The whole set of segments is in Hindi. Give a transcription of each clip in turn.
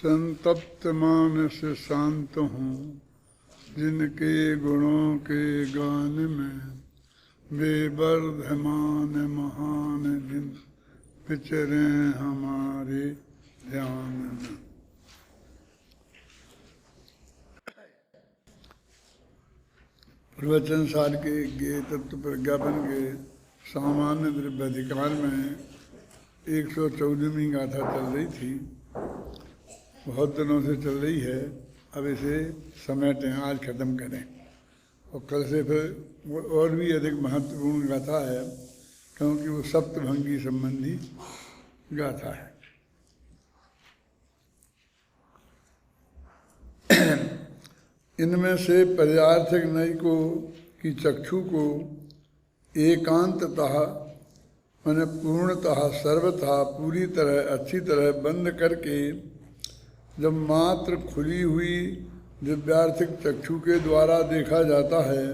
संतप्त मानस शांत हूँ, जिनके गुणों के गान में बेवर्धमान महान दिन विचरे हमारे ध्यान में। प्रवचन सार के गे तत्व प्रज्ञापन के सामान्य द्रव्याधिकार में 114वीं गाथा चल रही थी, बहुत दिनों से चल रही है। अब इसे समेटें, आज ख़त्म करें और कल से फिर वो और भी अधिक महत्वपूर्ण गाथा है, क्योंकि वो सप्तभंगी संबंधी गाथा है। इनमें से पर्यार्थक नय को की चक्षु को एकांततः मैंने पूर्णतः सर्वतः पूरी तरह अच्छी तरह बंद करके जब मात्र खुली हुई दिव्यार्थिक चक्षु के द्वारा देखा जाता है,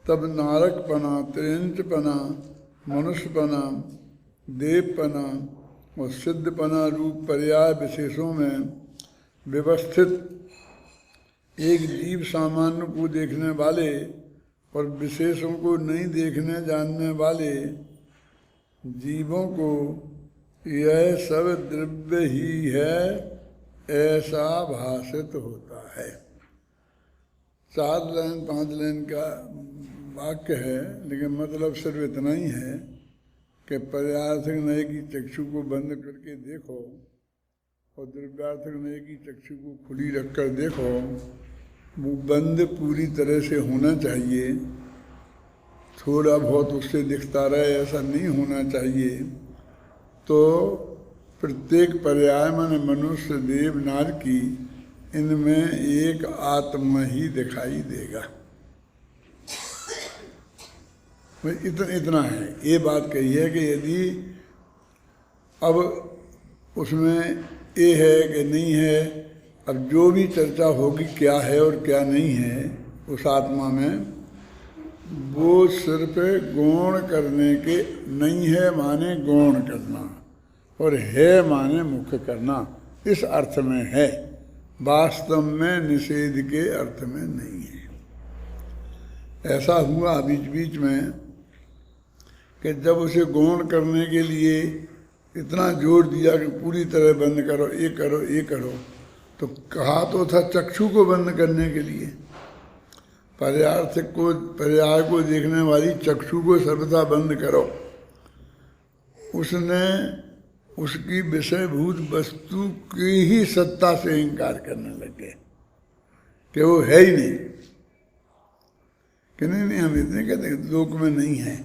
तब नारकपना, त्रियंचपना, मनुष्यपना, देवपना और सिद्धपना रूप पर्याय विशेषों में व्यवस्थित एक जीव सामान्य को देखने वाले और विशेषों को नहीं देखने जानने वाले जीवों को यह सब द्रव्य ही है ऐसा भाषित होता है। 4 लाइन 5 लाइन का वाक्य है, लेकिन मतलब सिर्फ इतना ही है कि पर्यार्थक नय की चक्षु को बंद करके देखो और द्रव्यार्थक नय की चक्षु को खुली रखकर देखो। वो बंद पूरी तरह से होना चाहिए, थोड़ा बहुत उससे दिखता रहे ऐसा नहीं होना चाहिए। तो प्रत्येक पर्याय माने मनुष्य, देव, नार की इनमें एक आत्मा ही दिखाई देगा। इतना है, ये बात कही है कि यदि अब उसमें ये है कि नहीं है, अब जो भी चर्चा होगी क्या है और क्या नहीं है उस आत्मा में, वो सिर्फ गौण करने के नहीं है माने गौण करना और है माने मुख्य करना, इस अर्थ में है, वास्तव में निषेध के अर्थ में नहीं है। ऐसा हुआ बीच बीच में कि जब उसे गौण करने के लिए इतना जोर दिया कि पूरी तरह बंद करो, ये करो, ये करो, तो कहा तो था चक्षु को बंद करने के लिए, पर्याय को देखने वाली चक्षु को सर्वथा बंद करो। उसने उसकी विषयभूत वस्तु की ही सत्ता से इनकार करने लगे कि वो है ही नहीं, कि नहीं हम इतने कहते हैं लोक में नहीं है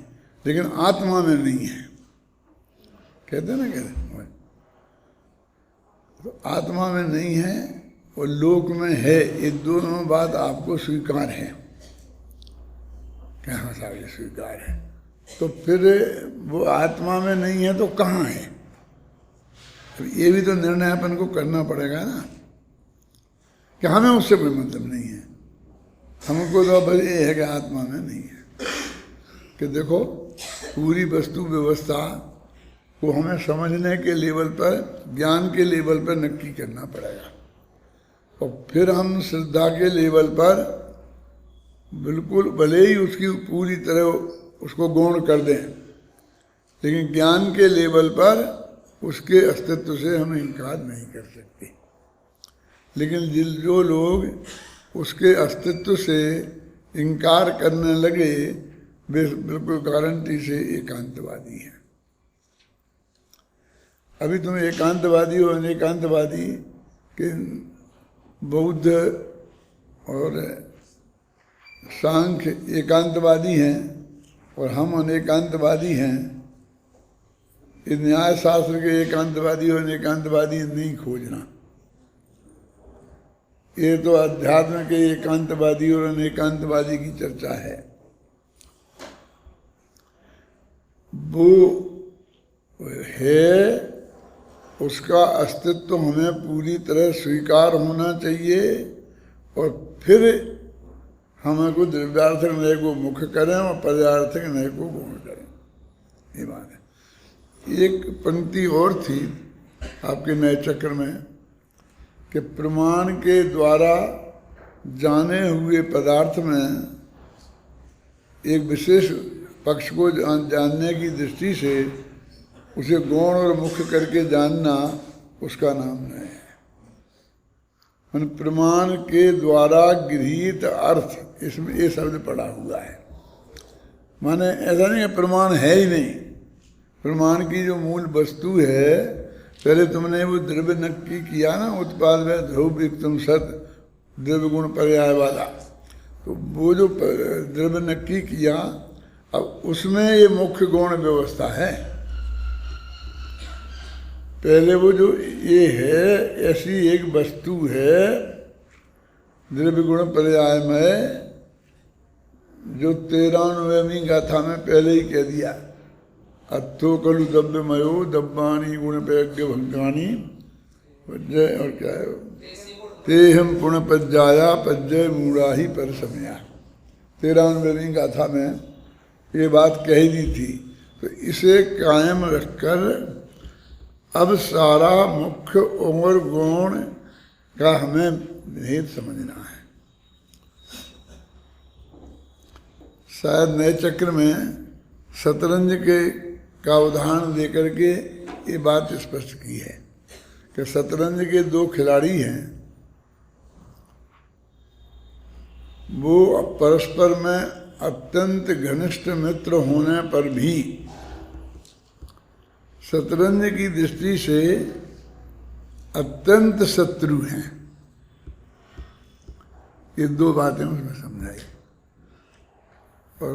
लेकिन आत्मा में नहीं है, कहते ना, कहते तो आत्मा में नहीं है और लोक में है, ये दोनों बात आपको स्वीकार है, क्या हाँ साहब ये स्वीकार है। तो फिर वो आत्मा में नहीं है तो कहाँ है, तो ये भी तो निर्णय अपन को करना पड़ेगा ना कि हमें उससे कोई मतलब नहीं है, हमको तो बस ये है कि आत्मा में नहीं है। कि देखो पूरी वस्तु व्यवस्था को हमें समझने के लेवल पर, ज्ञान के लेवल पर नक्की करना पड़ेगा और फिर हम श्रद्धा के लेवल पर बिल्कुल भले ही उसकी पूरी तरह उसको गौण कर दें, लेकिन ज्ञान के लेवल पर उसके अस्तित्व से हम इनकार नहीं कर सकते। लेकिन जो लोग उसके अस्तित्व से इनकार करने लगे वे बिल्कुल गारंटी से एकांतवादी हैं। अभी तुम एकांतवादी हो, अनेकांतवादी के बौद्ध और सांख्य एकांतवादी हैं और हम अनेकांतवादी हैं। इस न्याय शास्त्र के एकांतवादी और अनेकांतवादी नहीं खोजना, ये तो अध्यात्म के एकांतवादी और अनेकांतवादी की चर्चा है। वो है, उसका अस्तित्व हमें पूरी तरह स्वीकार होना चाहिए और फिर हमें को द्रव्यार्थक नय को मुख्य करें और पर्यार्थक नय को गौण करें, ये बात है। एक पंक्ति और थी आपके नए चक्र में कि प्रमाण के द्वारा जाने हुए पदार्थ में एक विशेष पक्ष को जानने की दृष्टि से उसे गौण और मुख्य करके जानना उसका नाम नहीं है। प्रमाण के द्वारा गृहीत अर्थ, इसमें ये शब्द पड़ा हुआ है। माने ऐसा नहीं है प्रमाण है ही नहीं। प्रमाण की जो मूल वस्तु है, पहले तुमने वो द्रव्य नक्की किया ना, उत्पाद में ध्रुव तुम सत द्रव्य गुण पर्याय वाला, तो वो जो द्रव्य नक्की किया, अब उसमें ये मुख्य गौण व्यवस्था है। पहले वो जो ये है, ऐसी एक वस्तु है द्रव्य गुण पर्याय में, जो 93वीं गाथा में पहले ही कह दिया, अत्थो खलु दब्यमयो दब्बानी गुण पैज्ञ भंगानी पज्जय, और क्या है, तेहम पुण्य पज्जाया पज्जय मूढ़ा ही पर समया। 93वीं गाथा में ये बात कही दी थी। तो इसे कायम रखकर अब सारा मुख्य और गौण का हमें भेद समझना है। शायद नए चक्र में शतरंज का उदाहरण देकर के ये बात स्पष्ट की है कि शतरंज के दो खिलाड़ी हैं, वो परस्पर में अत्यंत घनिष्ठ मित्र होने पर भी शतरंज की दृष्टि से अत्यंत शत्रु हैं। ये दो बातें उसमें समझाई। और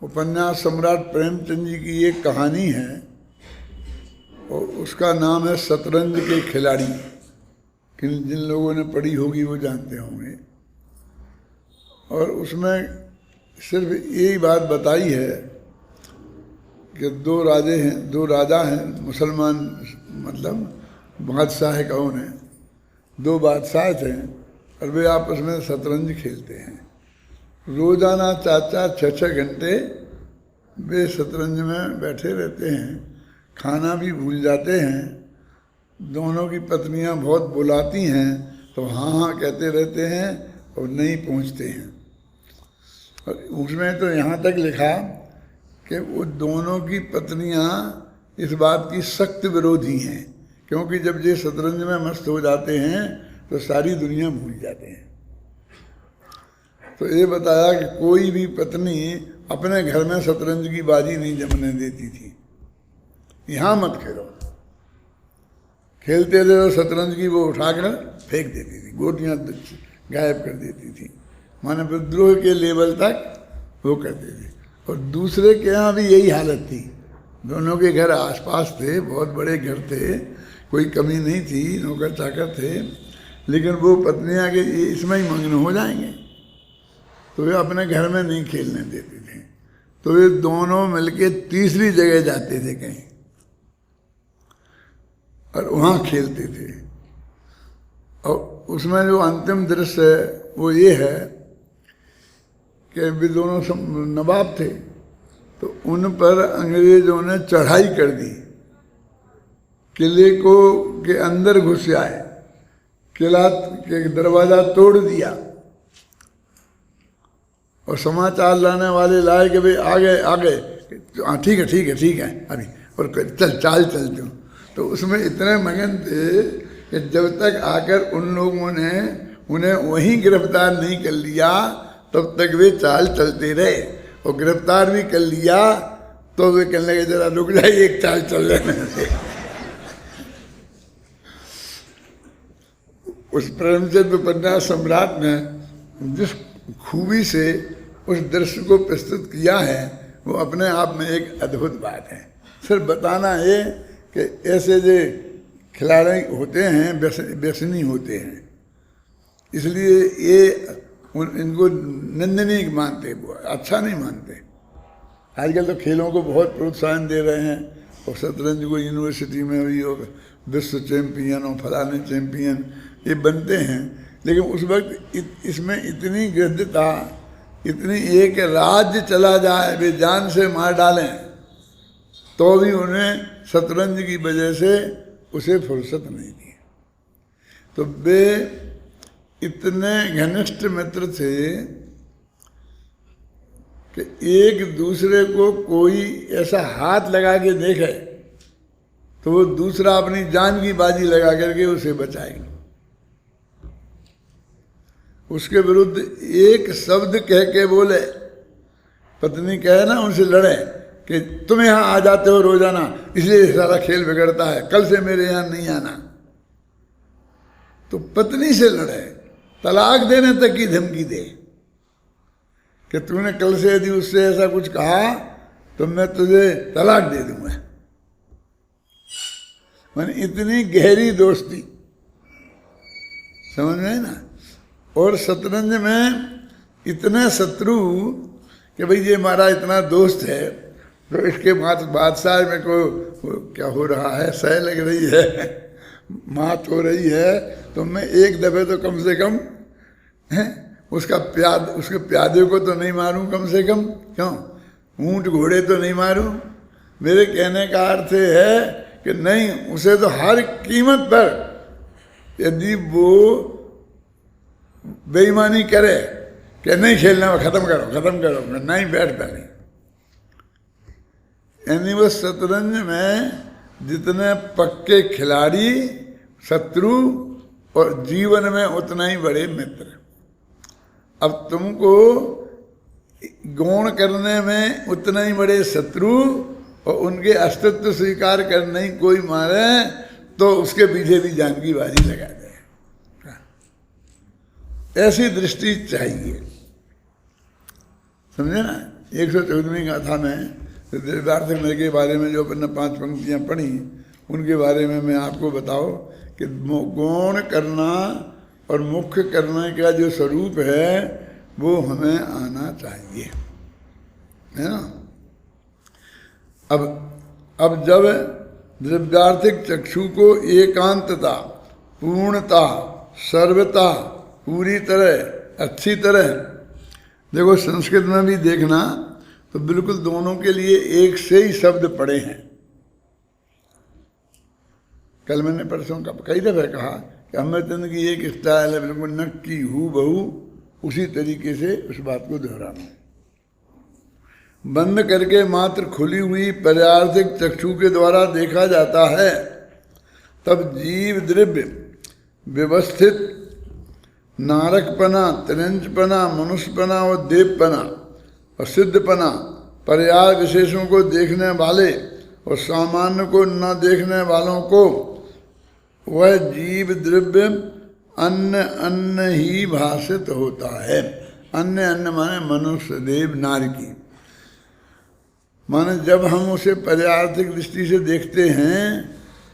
उपन्यास सम्राट प्रेमचंद जी की एक कहानी है, और उसका नाम है शतरंज के खिलाड़ी। जिन लोगों ने पढ़ी होगी वो जानते होंगे। और उसमें सिर्फ यही बात बताई है कि दो राजा हैं मुसलमान, मतलब बादशाह कौन है, दो बादशाह थे, और वे आपस में शतरंज खेलते हैं। रोजाना 4-4, 6-6 घंटे वे शतरंज में बैठे रहते हैं, खाना भी भूल जाते हैं। दोनों की पत्नियां बहुत बुलाती हैं तो हाँ हाँ कहते रहते हैं और नहीं पहुंचते हैं। और उसमें तो यहाँ तक लिखा कि वो दोनों की पत्नियां इस बात की सख्त विरोधी हैं, क्योंकि जब ये शतरंज में मस्त हो जाते हैं तो सारी दुनिया भूल जाते हैं। तो ये बताया कि कोई भी पत्नी अपने घर में शतरंज की बाजी नहीं जमने देती थी। यहाँ मत खेलो, खेलते थे तो शतरंज की वो उठाकर फेंक देती थी, गोटियाँ गायब कर देती थी। माने विद्रोह के लेवल तक वो करते थे। और दूसरे के यहाँ भी यही हालत थी। दोनों के घर आसपास थे, बहुत बड़े घर थे, कोई कमी नहीं थी, नौकर चाकर थे, लेकिन वो पत्नियाँ के इसमें ही मग्न हो जाएंगे तो वे अपने घर में नहीं खेलने देते थे। तो वे दोनों मिलके तीसरी जगह जाते थे कहीं और वहाँ खेलते थे। और उसमें जो अंतिम दृश्य है वो ये है कि वे दोनों नवाब थे, तो उन पर अंग्रेजों ने चढ़ाई कर दी, किले को के अंदर घुस आए, किला के दरवाज़ा तोड़ दिया और समाचार लाने वाले लाए कि भाई आ गए। हाँ ठीक है अभी, और चाल तुम। तो उसमें इतने मगन थे कि जब तक आकर उन लोगों ने उन्हें वहीं गिरफ्तार नहीं कर लिया तब तक वे चाल चलते रहे। और गिरफ्तार भी कर लिया तो वे कहने लगे जरा रुक जाए, एक चाल चल लेने से। उस प्रेमचंद उपन्यास सम्राट ने जिस खूबी से उस दृश्य को प्रस्तुत किया है वो अपने आप में एक अद्भुत बात है। सिर्फ बताना है कि ऐसे जो खिलाड़ी होते हैं व्यसनी होते हैं, इसलिए ये इनको निंदनीय मानते, वो अच्छा नहीं मानते। आजकल तो खेलों को बहुत प्रोत्साहन दे रहे हैं और शतरंज को यूनिवर्सिटी में भी और विश्व चैंपियन और फलाने चैंपियन ये बनते हैं। लेकिन उस वक्त इसमें इतनी गृहता, इतनी एक राज्य चला जाए, वे जान से मार डालें तो भी उन्हें शतरंज की वजह से उसे फुर्सत नहीं दी। तो वे इतने घनिष्ठ मित्र थे कि एक दूसरे को कोई ऐसा हाथ लगा के देखे तो वो दूसरा अपनी जान की बाजी लगा करके उसे बचाएंगे। उसके विरुद्ध एक शब्द कह के बोले, पत्नी कहे ना उनसे लड़े कि तुम यहाँ आ जाते हो रोजाना इसलिए सारा खेल बिगड़ता है, कल से मेरे यहाँ नहीं आना। तो पत्नी से लड़े, तलाक देने तक की धमकी दे कि तूने कल से यदि उससे ऐसा कुछ कहा तो मैं तुझे तलाक दे दूंगा। मैंने इतनी गहरी दोस्ती, समझ में ना। और शतरंज में इतने शत्रु कि भाई ये हमारा इतना दोस्त है तो इसके बादशाह में को क्या हो रहा है, सह लग रही है, मात हो रही है, तो मैं एक दफे तो कम से कम उसके प्यादे को तो नहीं मारूं कम से कम, क्यों ऊंट घोड़े तो नहीं मारूं। मेरे कहने का अर्थ है कि नहीं, उसे तो हर कीमत पर यदि वो बेईमानी करे कि नहीं खेलना, खत्म करो, नहीं बैठता नहीं। यानी वो शतरंज में जितने पक्के खिलाड़ी शत्रु और जीवन में उतना ही बड़े मित्र। अब तुमको गौण करने में उतना ही बड़े शत्रु और उनके अस्तित्व स्वीकार करने ही कोई मारे तो उसके पीछे भी जान की बाजी लगा दे। ऐसी दृष्टि चाहिए, समझे ना। 114वीं गाथा में द्रव्यार्थक नय के बारे में जो अपन 5 पंक्तियां पढ़ी उनके बारे में मैं आपको बताओ कि गौण करना और मुख्य करने का जो स्वरूप है वो हमें आना चाहिए, है ना। अब जब द्रव्यार्थिक चक्षु को एकांतता, पूर्णता, सर्वता, पूरी तरह अच्छी तरह, देखो संस्कृत में भी देखना तो बिल्कुल दोनों के लिए एक से ही शब्द पड़े हैं। कल मैंने परसों का कई दफे कहा कि अमृतचंद की एक स्टाइल है बिल्कुल नक्की हू बहू, उसी तरीके से उस बात को दोहराना। बंद करके मात्र खुली हुई पर्यार्थिक चक्षु के द्वारा देखा जाता है, तब जीव द्रव्य व्यवस्थित नारकपना, त्रिंचपना, मनुष्यपना और देवपना और सिद्धपना, पर्याय विशेषों को देखने वाले और सामान्य को न देखने वालों को वह जीव द्रव्य अन्य अन्य ही भाषित होता है। अन्य अन्य माने मनुष्य, देव, नारकी। माने जब हम उसे पर्यार्थिक दृष्टि से देखते हैं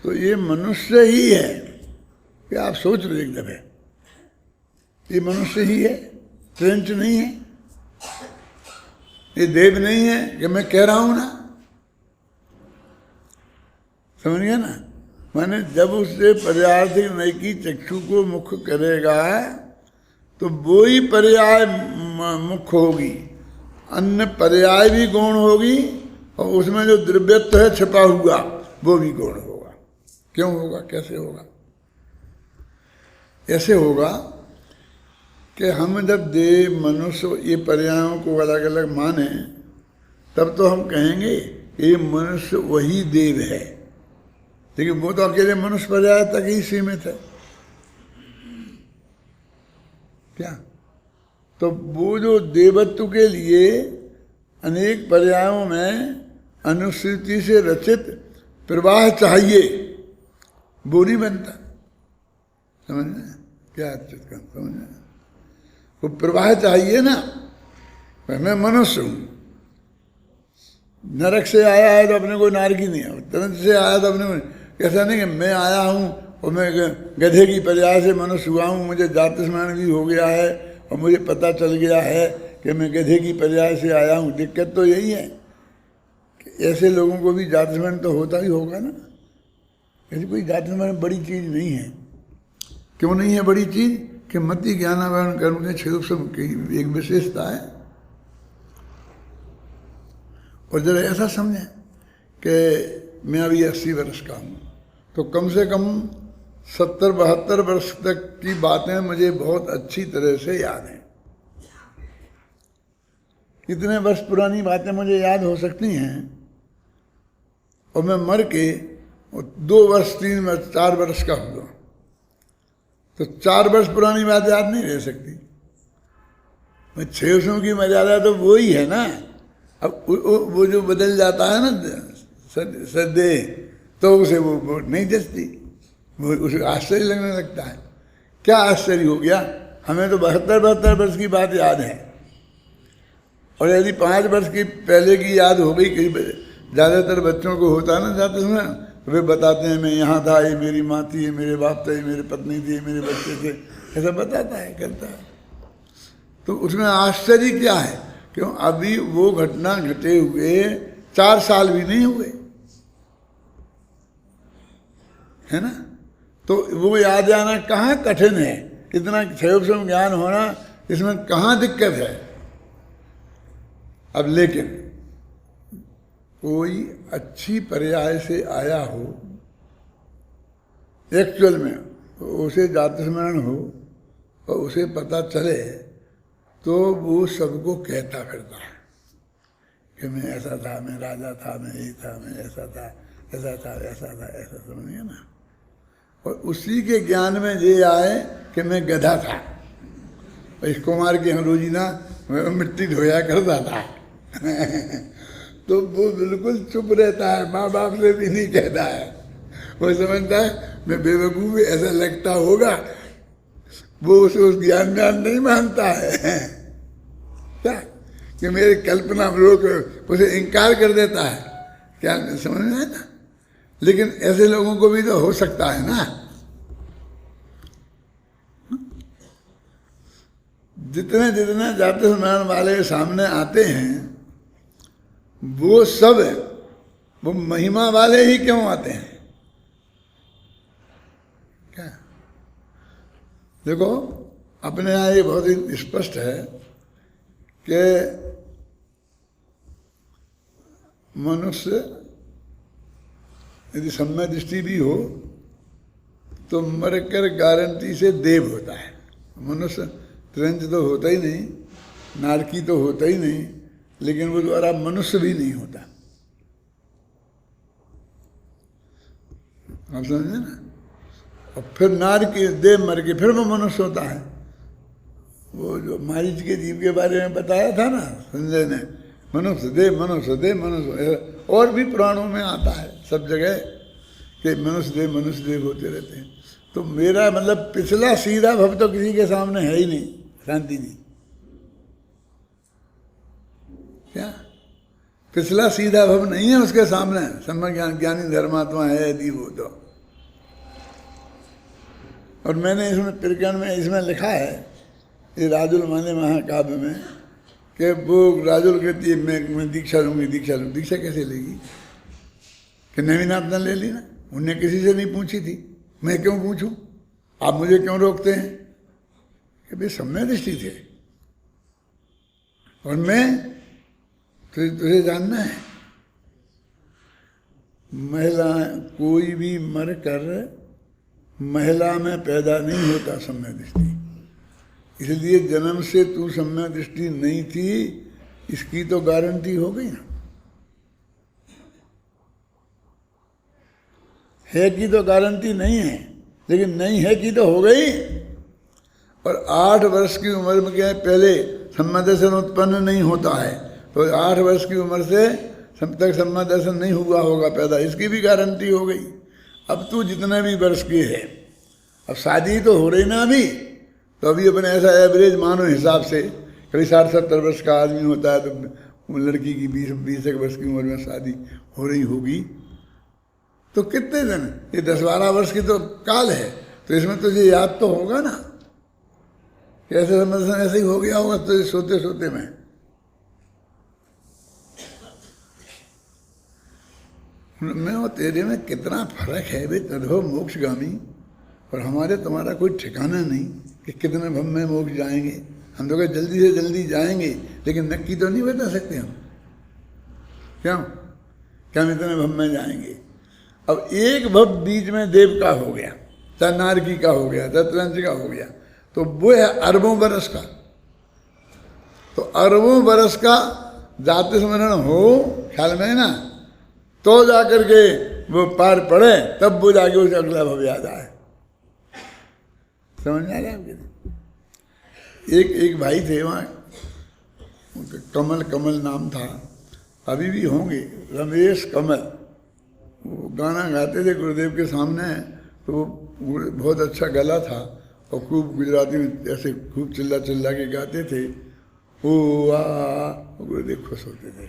तो ये मनुष्य ही है। क्या आप सोच लो एक दफे, ये मनुष्य ही है, त्रिंच नहीं है, ये देव नहीं है कि मैं कह रहा हूं ना, समझ गया ना। माने जब उससे पर्यार्थिक नय की चक्षु को मुख्य करेगा तो वो ही पर्याय मुख्य होगी, अन्य पर्याय भी गौण होगी और उसमें जो द्रव्यत्व है छिपा हुआ वो भी गौण होगा। क्यों होगा, कैसे होगा? ऐसे होगा कि हम जब देव, मनुष्य ये पर्यायों को अलग अलग माने तब तो हम कहेंगे ये मनुष्य वही देव है, लेकिन वो तो अकेले मनुष्य पर्याय तक ही सीमित है। क्या? तो वो जो देवत्व के लिए अनेक पर्यायों में अनुश्रुति से रचित प्रवाह चाहिए, वो नहीं बनता। समझना क्या समझना, वो प्रवाह चाहिए ना। मैं मनुष्य हूं, नरक से आया है तो अपने को नारकी नहीं है, तरंत से आया तो अपने को ऐसा नहीं कि मैं आया हूं और मैं गधे की पर्याय से मनुष्य हुआ हूं, मुझे जाति स्मरण भी हो गया है और मुझे पता चल गया है कि मैं गधे की पर्याय से आया हूं। दिक्कत तो यही है कि ऐसे लोगों को भी जाति स्मरण तो होता ही होगा ना। ऐसी कोई जाति स्मरण बड़ी चीज नहीं है। क्यों नहीं है बड़ी चीज? कि मति ज्ञानावरण कर्म के क्षेत्र से एक विशेषता है। और जरा ऐसा समझें कि मैं अभी 80 वर्ष का हूँ तो कम से कम 70-72 वर्ष तक की बातें मुझे बहुत अच्छी तरह से याद हैं। इतने वर्ष पुरानी बातें मुझे याद हो सकती हैं, और मैं मर के 2 वर्ष 3 वर्ष 4 वर्ष का हुआ, तो 4 वर्ष पुरानी बात याद नहीं रह सकती। मैं 600 की मर्यादा तो वो ही है ना। अब वो जो बदल जाता है ना सदे, तो उसे वो नहीं जचती, वो उसे आश्चर्य लगने लगता है। क्या आश्चर्य हो गया, हमें तो 72 वर्ष की बात याद है, और यदि 5 वर्ष की पहले की याद हो गई, कई ज़्यादातर बच्चों को होता है ना जाते समय, वे बताते हैं मैं यहाँ था, ये मेरी माँ थी, ये मेरे बाप थे, ये मेरी पत्नी थी, ये मेरे बच्चे थे, ऐसा बताता है, करता है। तो उसमें आश्चर्य क्या है, क्यों अभी वो घटना घटे हुए 4 साल भी नहीं हुए, है ना। तो वो याद आना कहाँ कठिन है, इतना क्षयोपम ज्ञान होना, इसमें कहाँ दिक्कत है। अब लेकिन कोई अच्छी पर्याय से आया हो, एक्चुअल में उसे जाति स्मरण हो और उसे पता चले, तो वो सबको कहता फिरता है कि मैं ऐसा था, मैं राजा था, मैं ये था, मैं ऐसा था, ऐसा था, ऐसा था, ऐसा, समझिए ना। और उसी के ज्ञान में ये आए कि मैं गधा था, इस कुमार की रोजी ना मिट्टी धोया करता था तो वो बिल्कुल चुप रहता है, माँ बाप से भी नहीं कहता है। वो समझता है मैं बेवकूफ़, ऐसा लगता होगा, वो उस ज्ञान नहीं मानता है क्या, कि मेरी कल्पना लोग उसे इनकार कर देता है। क्या समझ में आया ना। लेकिन ऐसे लोगों को भी तो हो सकता है ना। जितने जितने जाति स्मरण वाले सामने आते हैं, वो सब वो महिमा वाले ही क्यों आते हैं। क्या देखो, अपने यहाँ ये बहुत ही स्पष्ट है कि मनुष्य यदि सम्यक दृष्टि भी हो तो मरकर गारंटी से देव होता है। मनुष्य त्रिंज तो होता ही नहीं, नारकी तो होता ही नहीं, लेकिन वो द्वारा मनुष्य भी नहीं होता। आप समझे ना। और फिर नारकी देव मर के फिर वो मनुष्य होता है। वो जो मारीच के जीव के बारे में बताया था ना संजय ने, मनुष्य देव, मनुष्य देव, मनुष्य, और भी पुराणों में आता है सब जगह कि मनुष्य देव होते रहते हैं। तो मेरा मतलब पिछला सीधा भव तो किसी के सामने है ही नहीं, शांति जी। क्या पिछला सीधा भव नहीं है उसके सामने, सम्यक ज्ञानी धर्मात्मा है यदि वो तो। और मैंने इसमें प्रकरण में इसमें लिखा है, ये राजुल माने महाकाव्य में, कि वो राजुल कहती है मैं दीक्षा लूँगी, दीक्षा लूँगी। दीक्षा कैसे लेगी, कि नवीनाथ ने ले ली ना, उनने किसी से नहीं पूछी थी, मैं क्यों पूछूं, आप मुझे क्यों रोकते हैं, कि भाई सम्यक दृष्टि थे और मैं तुझे जानना है। महिला कोई भी मर कर महिला में पैदा नहीं होता सम्यक दृष्टि, इसलिए जन्म से तू सम्यक दृष्टि नहीं थी, इसकी तो गारंटी हो गई ना। है की तो गारंटी नहीं है, लेकिन नहीं है की तो हो गई। और 8 वर्ष की उम्र में क्या पहले सम्यक दर्शन उत्पन्न नहीं होता है, तो 8 वर्ष की उम्र से तब तक सम्यक दर्शन नहीं हुआ होगा पैदा, इसकी भी गारंटी हो गई। अब तू जितने भी वर्ष की है, अब शादी तो हो रही ना अभी, तो अभी अपने ऐसा एवरेज मानो हिसाब से, कभी 60-70 वर्ष का आदमी होता है तो लड़की की 20 वर्ष की उम्र में शादी हो रही होगी, तो कितने दिन, ये 10-12 वर्ष की तो काल है, तो इसमें तुझे याद तो होगा ना कि ऐसे समझ ऐसे ही हो गया होगा तुझे सोते सोते में। मैं और तेरे में कितना फर्क है भाई, तदो मोक्षगामी, और हमारे तुम्हारा कोई ठिकाना नहीं कि कितने भव में मोक्ष जाएंगे। हम तो जल्दी से जल्दी जाएंगे, लेकिन नक्की तो नहीं बता सकते हम, क्यों क्या हम इतने भव में जाएंगे। अब एक भव बीच में देव का हो गया, तनारकी का हो गया, दत्तवंश का हो गया, तो वो है अरबों बरस का। तो अरबों बरस का जाति स्मरण हो ख्याल में ना, तो जाकर के वो पार पड़े, तब वो जाके उसे अगला भव याद आए। समझ में आ रहा है? एक भाई थे वहाँ, कमल कमल नाम था, अभी भी होंगे, रमेश कमल। वो गाना गाते थे गुरुदेव के सामने, तो वो बहुत अच्छा गला था और खूब गुजराती में ऐसे खूब चिल्ला चिल्ला के गाते थे। ओ आ, गुरुदेव खुश होते थे।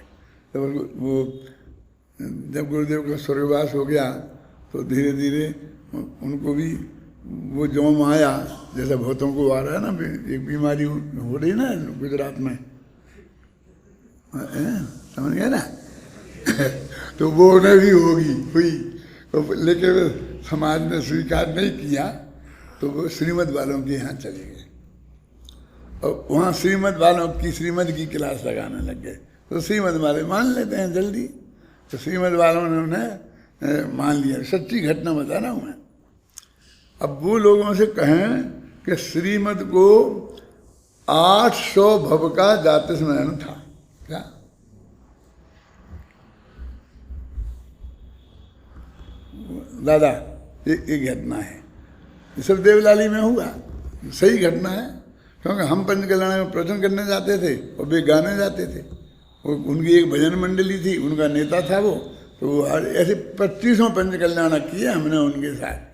तो वो जब गुरुदेव का स्वर्गवास हो गया तो धीरे धीरे उनको भी वो जोम आया, जैसा बहुतों को आ रहा है ना, एक बीमारी हो रही ना गुजरात में, समझ गए ना? तो वो उन्हें भी हुई, तो लेकिन समाज ने स्वीकार नहीं किया, तो वो श्रीमद वालों के यहाँ चले गए और वहाँ श्रीमद वालों की श्रीमद की क्लास लगाने लग गए। तो श्रीमद वाले मान लेते हैं जल्दी, तो श्रीमद वालों ने उन्हें मान लिया। सच्ची घटना बता रहा हूँ मैं। अब वो लोगों से कहें कि श्रीमद को 800 भव का जाति स्मरण था क्या? दादा ये घटना है, ये सब देवलाली में हुआ, सही घटना है। क्योंकि हम पंचकल्याण में प्रवचन करने जाते थे और वे गाने जाते थे। वो उनकी एक भजन मंडली थी, उनका नेता था वो, तो वो ऐसे 25 पंचकल्याण किए हमने उनके साथ।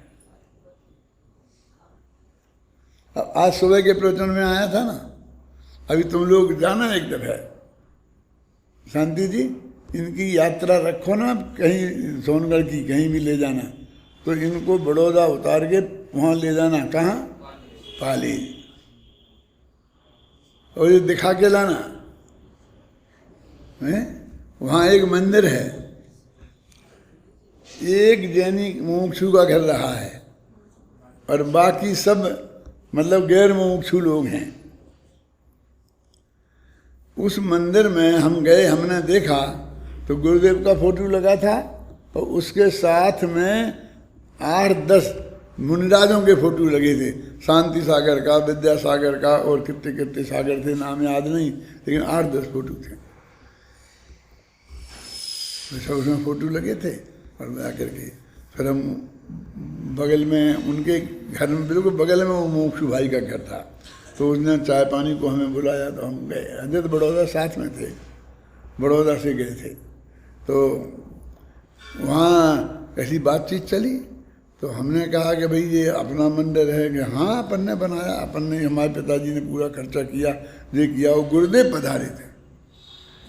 अब आज सुबह के प्रवचन में आया था ना, अभी तुम लोग जाना एक दफा, शांति जी इनकी यात्रा रखो ना कहीं सोनगढ़ की, कहीं भी ले जाना, तो इनको बड़ौदा उतार के वहाँ ले जाना। कहाँ? पाली। और ये दिखा के लाना है। वहाँ एक मंदिर है, एक जैनी मुमुक्षु का घर रहा है और बाकी सब मतलब गैर मुमुक्षु लोग हैं। उस मंदिर में हम गए, हमने देखा तो गुरुदेव का फोटो लगा था और उसके साथ में 8-10 मुनिराजों के फोटो लगे थे, शांति सागर का, विद्या सागर का और कितने कितने सागर थे, नाम याद नहीं, लेकिन 8-10 फोटो थे। वैसा उसमें फोटो लगे थे। और आकर के फिर हम बगल में उनके घर में, बिल्कुल बगल में वो मोक्षु भाई का घर था, तो उसने चाय पानी को हमें बुलाया, तो हम गए। अजय तो बड़ौदा साथ में थे, बड़ौदा से गए थे। तो वहाँ ऐसी बातचीत चली, तो हमने कहा कि भाई ये अपना मंदिर है कि हाँ अपन ने बनाया, अपन ने, हमारे पिताजी ने पूरा खर्चा किया, ये किया। वो गुरुदेव पधारे थे,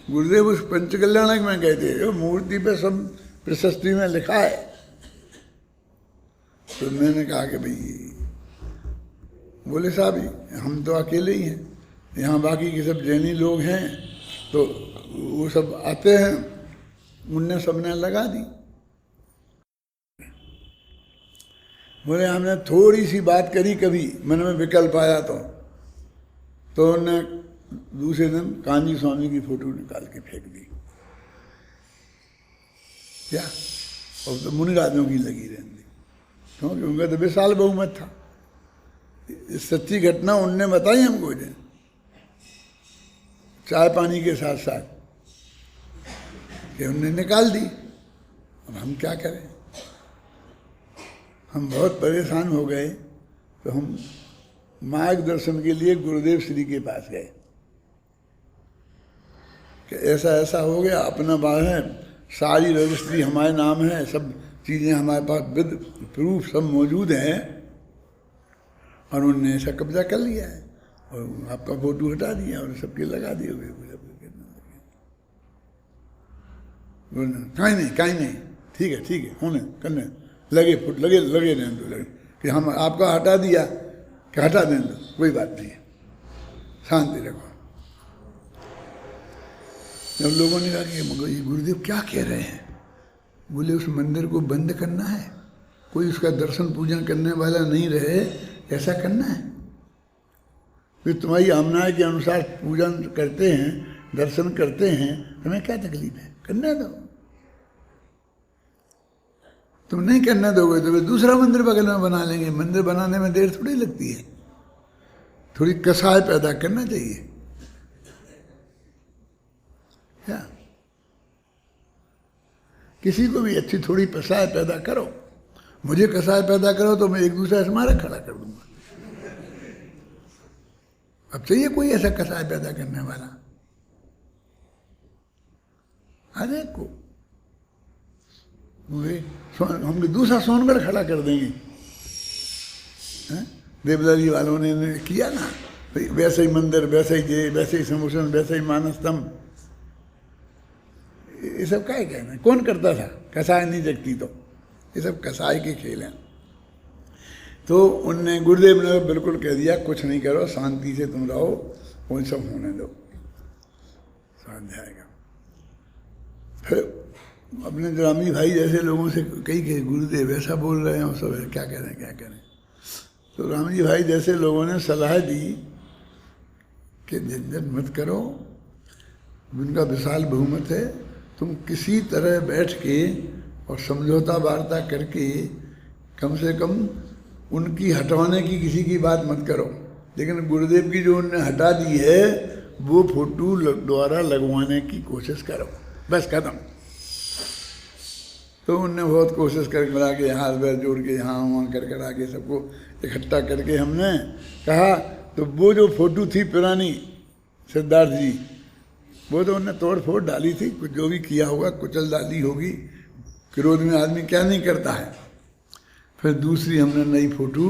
गुरुदेव उस पंचकल्याणक में गए थे, मूर्ति पे सब प्रशस्ति में लिखा है। तो मैंने कहा कि भाई, बोले साहब हम तो अकेले ही हैं, यहाँ बाकी के सब जैनी लोग हैं, तो वो सब आते हैं, उनने सबने लगा दी। बोले हमने थोड़ी सी बात करी, कभी मन में विकल्प आया तो उन्होंने दूसरे दिन कांजी स्वामी की फोटो निकाल के फेंक दी। क्या? और तो मुनिराजों की लगी रहती, क्योंकि उनका तो विशाल बहुमत था। सच्ची घटना उनने बताई हमको, जो चाय पानी के साथ साथ कि उनने निकाल दी। अब हम क्या करें? हम बहुत परेशान हो गए, तो हम मार्गदर्शन के लिए गुरुदेव श्री के पास गए कि ऐसा ऐसा हो गया, अपना बात है, सारी रजिस्ट्री हमारे नाम है, सब चीज़ें हमारे पास विद प्रूफ सब मौजूद हैं, और उन्होंने ऐसा कब्जा कर लिया है और आपका फोटो हटा दिया और सबके लगा दिए हुए। कहीं नहीं, ठीक है होने करने लगे नहीं तो लगे कि हम आपका हटा दिया, कि हटा दें तो कोई बात नहीं है, शांति रखो। जब लोगों ने कहा कि मगर ये गुरुदेव क्या कह रहे हैं, बोले उस मंदिर को बंद करना है, कोई उसका दर्शन पूजन करने वाला नहीं रहे, ऐसा करना है। फिर तुम्हारी आमना के अनुसार पूजन करते हैं, दर्शन करते हैं, तुम्हें क्या तकलीफ है, करने दो। तुम नहीं करने दोगे तो वे दूसरा मंदिर बगल में बना लेंगे। मंदिर बनाने में देर थोड़ी लगती है, थोड़ी कसाय पैदा करना चाहिए क्या? किसी को भी अच्छी थोड़ी कसाय पैदा करो। मुझे कसाय पैदा करो तो मैं एक दूसरा स्मारक खड़ा कर दूंगा। अब चाहिए कोई ऐसा कसाय पैदा करने वाला? हर एक को हम दूसरा सोनगढ़ खड़ा कर देंगे। देवदारी वालों ने किया ना, वैसे ही मंदिर, वैसे ही जे, वैसे ही समूषण, वैसे ही मानस्तंभ। ये सब क्या कहना, कौन करता था? कसाय नहीं जगती तो ये सब कसाय के खेल हैं। तो उनने, गुरुदेव ने बिल्कुल कह दिया कुछ नहीं करो, शांति से तुम रहो, वो सब होने दो, समझ जाएगा। फिर अपने ग्रामी भाई जैसे लोगों से कही कि गुरुदेव ऐसा बोल रहे हैं, सब क्या करें क्या करें। तो रामजी भाई जैसे लोगों ने सलाह दी कि झंझट मत करो, उनका विशाल बहुमत है, तुम किसी तरह बैठ के और समझौता वार्ता करके कम से कम उनकी हटवाने की किसी की बात मत करो, लेकिन गुरुदेव की जो उनने हटा दी है वो फोटो द्वारा लगवाने की कोशिश करो, बस खत्म। तो उनने बहुत कोशिश करके मिला के हाथ पैर जोड़ के यहाँ वहाँ कर कर आके सबको इकट्ठा करके हमने कहा, तो वो जो फोटो थी पुरानी सिद्धार्थ जी, वो तो उनने तोड़ फोड़ डाली थी, कुछ जो भी किया होगा कुचल डाली होगी, क्रोध में आदमी क्या नहीं करता है। फिर दूसरी हमने नई फोटो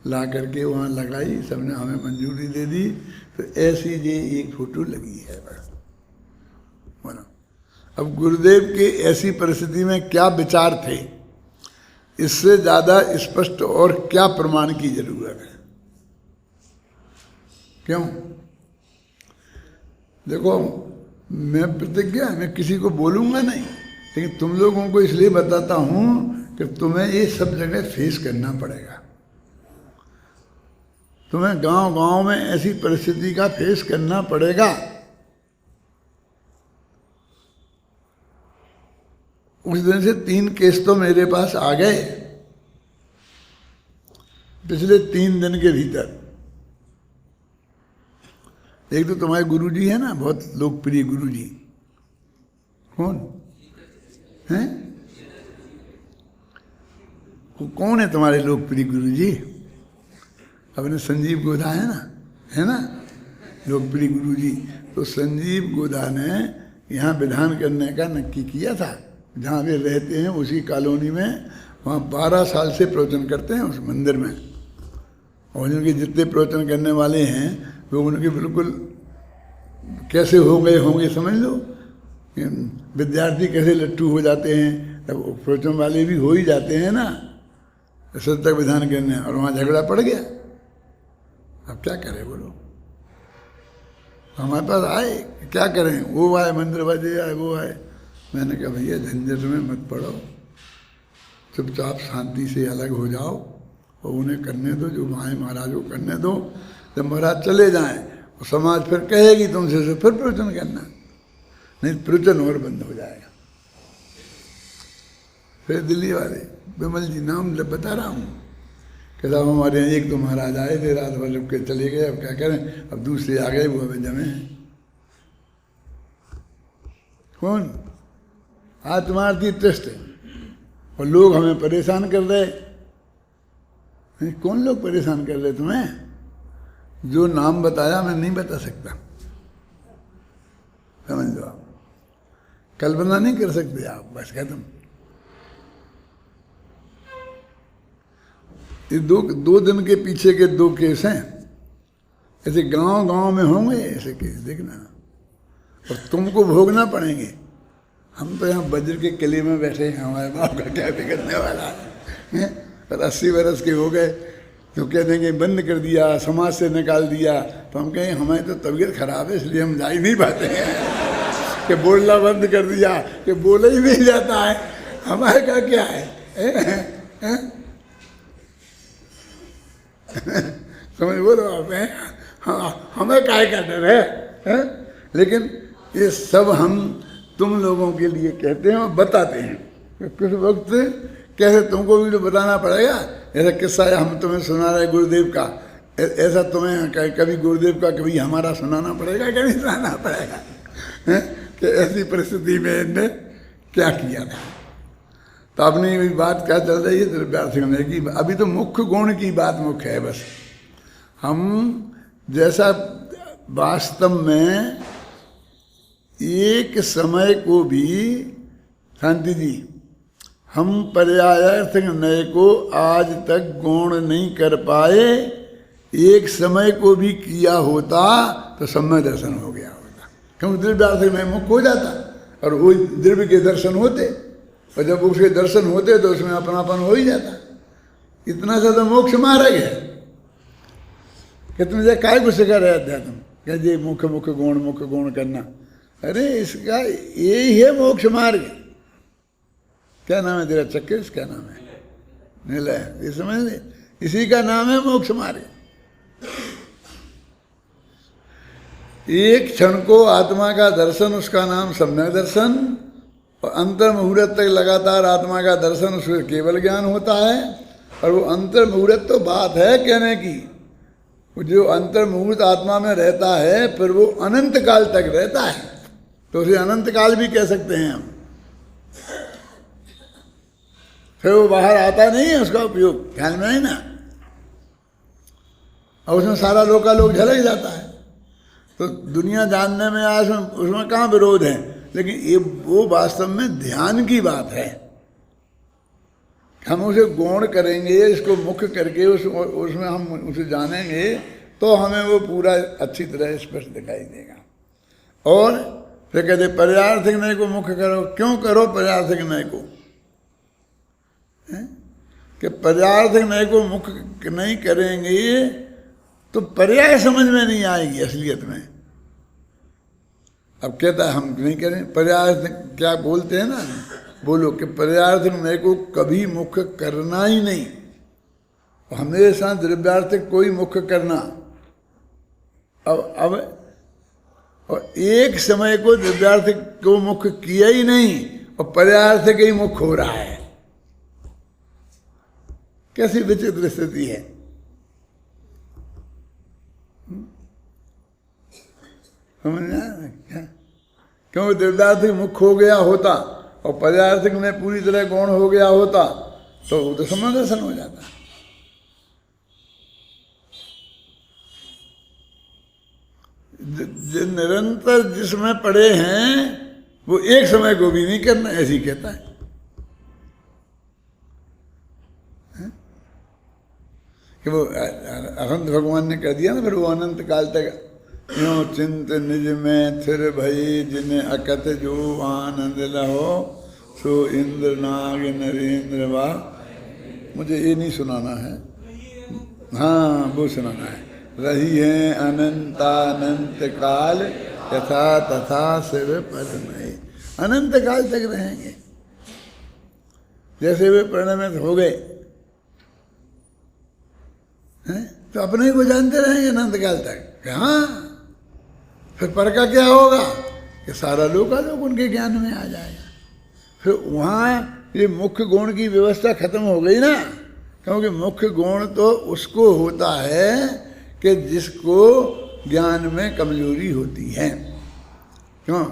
ला करके वहाँ लगाई, सबने हमें मंजूरी दे दी। तो ऐसी ये एक फोटो लगी है बस। बोलो अब गुरुदेव के ऐसी परिस्थिति में क्या विचार थे, इससे ज्यादा स्पष्ट और क्या प्रमाण की जरूरत है? क्यों? देखो मैं प्रतिज्ञा, मैं किसी को बोलूंगा नहीं, लेकिन तुम लोगों को इसलिए बताता हूं कि तुम्हें ये सब जगह फेस करना पड़ेगा। तुम्हें गांव गांव में ऐसी परिस्थिति का फेस करना पड़ेगा। उस दिन से 3 केस तो मेरे पास आ गए पिछले 3 दिन के भीतर। एक तो तुम्हारे गुरुजी है ना, बहुत लोकप्रिय गुरुजी, कौन है? कौन है तुम्हारे लोकप्रिय गुरुजी? अपने संजीव गोधा है ना लोकप्रिय गुरुजी। तो संजीव गोधा ने यहाँ विधान करने का नक्की किया था, जहाँ वे रहते हैं उसी कॉलोनी में, वहाँ 12 साल से प्रवचन करते हैं उस मंदिर में। और उनके जितने प्रवचन करने वाले हैं वो उनके बिल्कुल कैसे हो गए होंगे समझ लो। विद्यार्थी कैसे लट्टू हो जाते हैं, तब प्रवचन वाले भी हो ही जाते हैं ना सत्य विधान करने, और वहाँ झगड़ा पड़ गया। अब क्या करें बोलो? हमारे पास आए, क्या करें? वो आए, मंदिर वाले आए, वो आए। मैंने कहा भैया झंझट में मत पड़ो, चुपचाप शांति से अलग हो जाओ और उन्हें करने दो, जो माए महाराज को करने दो। जब महाराज चले जाएं और समाज फिर कहेगी तुमसे से फिर प्रवचन करना, नहीं प्रवचन और बंद हो जाएगा। फिर दिल्ली वाले विमल जी, नाम बता रहा हूँ, कहता हमारे यहाँ एक तो महाराज आए थे, रात भर लुक के चले गए, अब क्या करें, अब दूसरे आ गए, वो हमें जमे हैं। कौन? आत्मार्थी ट्रस्ट है, और लोग हमें परेशान कर रहे। कौन लोग परेशान कर रहे तुम्हें? जो नाम बताया मैं नहीं बता सकता, समझ लो आप, कल्पना नहीं कर सकते आप, बस खत्म। ये दो दिन के पीछे के 2 केस हैं, ऐसे गांव गांव में होंगे ऐसे केस, देखना, और तुमको भोगना पड़ेंगे। हम तो यहाँ वज्र के किले में बैठे हैं, हमारे बाप का क्या बिगड़ने वाला है? और 80 वर्ष के हो गए तो कह देंगे बंद कर दिया, समाज से निकाल दिया। तो हम कहें हमारी तो तबीयत खराब है इसलिए हम जा ही नहीं पाते हैं कि बोलना बंद कर दिया, कि बोला ही नहीं जाता है। हमारे का क्या है? समझ बोलो आप, हाँ, हमें काय का डर है? लेकिन ये सब हम तुम लोगों के लिए कहते हैं और बताते हैं। कुछ वक्त कैसे तुमको भी तो बताना पड़ेगा। ऐसा किस्सा है हम तुम्हें सुना रहे गुरुदेव का, ऐसा तुम्हें कभी गुरुदेव का कभी हमारा सुनाना पड़ेगा, कभी सुनाना पड़ेगा कि ऐसी परिस्थिति में इनने क्या किया था। तो अपनी भी बात क्या चल रही है द्रव्यार्थ करने की। अभी तो मुख्य गुण की बात मुख्य है। बस हम जैसा वास्तव में एक समय को भी, शांति जी, हम पर्यायार्थ नय को आज तक गौण नहीं कर पाए। एक समय को भी किया होता तो समय दर्शन हो गया होता, क्योंकि द्रव्यार्थ में मुख्य हो जाता और वो द्रव्य के दर्शन होते, और जब उसके दर्शन होते तो उसमें अपनापन हो ही जाता। इतना सा तो मोक्ष मार्ग है कि तुम जो काय को सिखा रहे अध्यात्म, क्या जी मुख्य मुख्य गुण करना। अरे इसका यही है मोक्ष मार्ग। क्या नाम है तेरा चक्कर, क्या नाम है? निलय। ये समझ ले, इसी का नाम है मोक्ष मार्ग। एक क्षण को आत्मा का दर्शन, उसका नाम सम्यक दर्शन, और अंतर मुहूर्त तक लगातार आत्मा का दर्शन, उसमें केवल ज्ञान होता है। और वो अंतर मुहूर्त तो बात है कहने की, जो अंतर मुहूर्त आत्मा में रहता है फिर वो अनंत काल तक रहता है, तो उसे अनंत काल भी कह सकते हैं हम। फिर वो बाहर आता नहीं है, उसका उपयोग ख्याल में है ना, और उसमें सारा लोकालोक झलक जाता है। तो दुनिया जानने में आज उसमें कहाँ विरोध है, लेकिन ये वो वास्तव में ध्यान की बात है। हम उसे गौण करेंगे, इसको मुख्य करके उसमें हम उसे जानेंगे तो हमें वो पूरा अच्छी तरह स्पष्ट दिखाई देगा। और फिर कहते पर्यार्थिक नय को मुख्य करो। क्यों करो पर्यार्थिक नय को? कि पर्यार्थिक नय को मुख्य नहीं करेंगे तो पर्याय समझ में नहीं आएगी असलियत में। अब कहता है हम नहीं करें पर्यार्थ, क्या बोलते हैं ना, बोलो कि पर्यार्थिक नय को कभी मुख्य करना ही नहीं, हमेशा द्रव्यार्थिक को ही मुख्य करना। अब और एक समय को द्रव्यार्थिक को मुख्य किया ही नहीं और पर्यार्थिक ही मुख्य हो रहा है। कैसी विचित्र स्थिति है। समझना क्या? क्योंकि द्रव्यार्थिक मुख्य हो गया होता और पर्यार्थिक में पूरी तरह गौण हो गया होता तो वो तो समय दर्शन हो जाता। जो निरंतर जिसमें पड़े हैं वो एक समय को भी नहीं करना, ऐसी कहता है। कि वो अनंत भगवान ने कह दिया ना, फिर वो अनंत काल तक यूँ चिंत निज में थिर भई जिन्हें अकथ जो आनंद लहो सो इंद्र नाग नरेंद्र वा। मुझे ये नहीं सुनाना है, हाँ वो सुनाना है। रही है अनंतानंत काल यथा तथा सिर पर नहीं। अनंत काल तक रहेंगे, जैसे वे परिणमित हो गए हैं तो अपने को जानते रहेंगे अनंत काल तक। हाँ, फिर पर का क्या होगा कि सारा लोकालोक उनके ज्ञान में आ जाएगा। फिर वहाँ ये मुख्य गुण की व्यवस्था खत्म हो गई ना, क्योंकि मुख्य गुण तो उसको होता है कि जिसको ज्ञान में कमजोरी होती है। क्यों?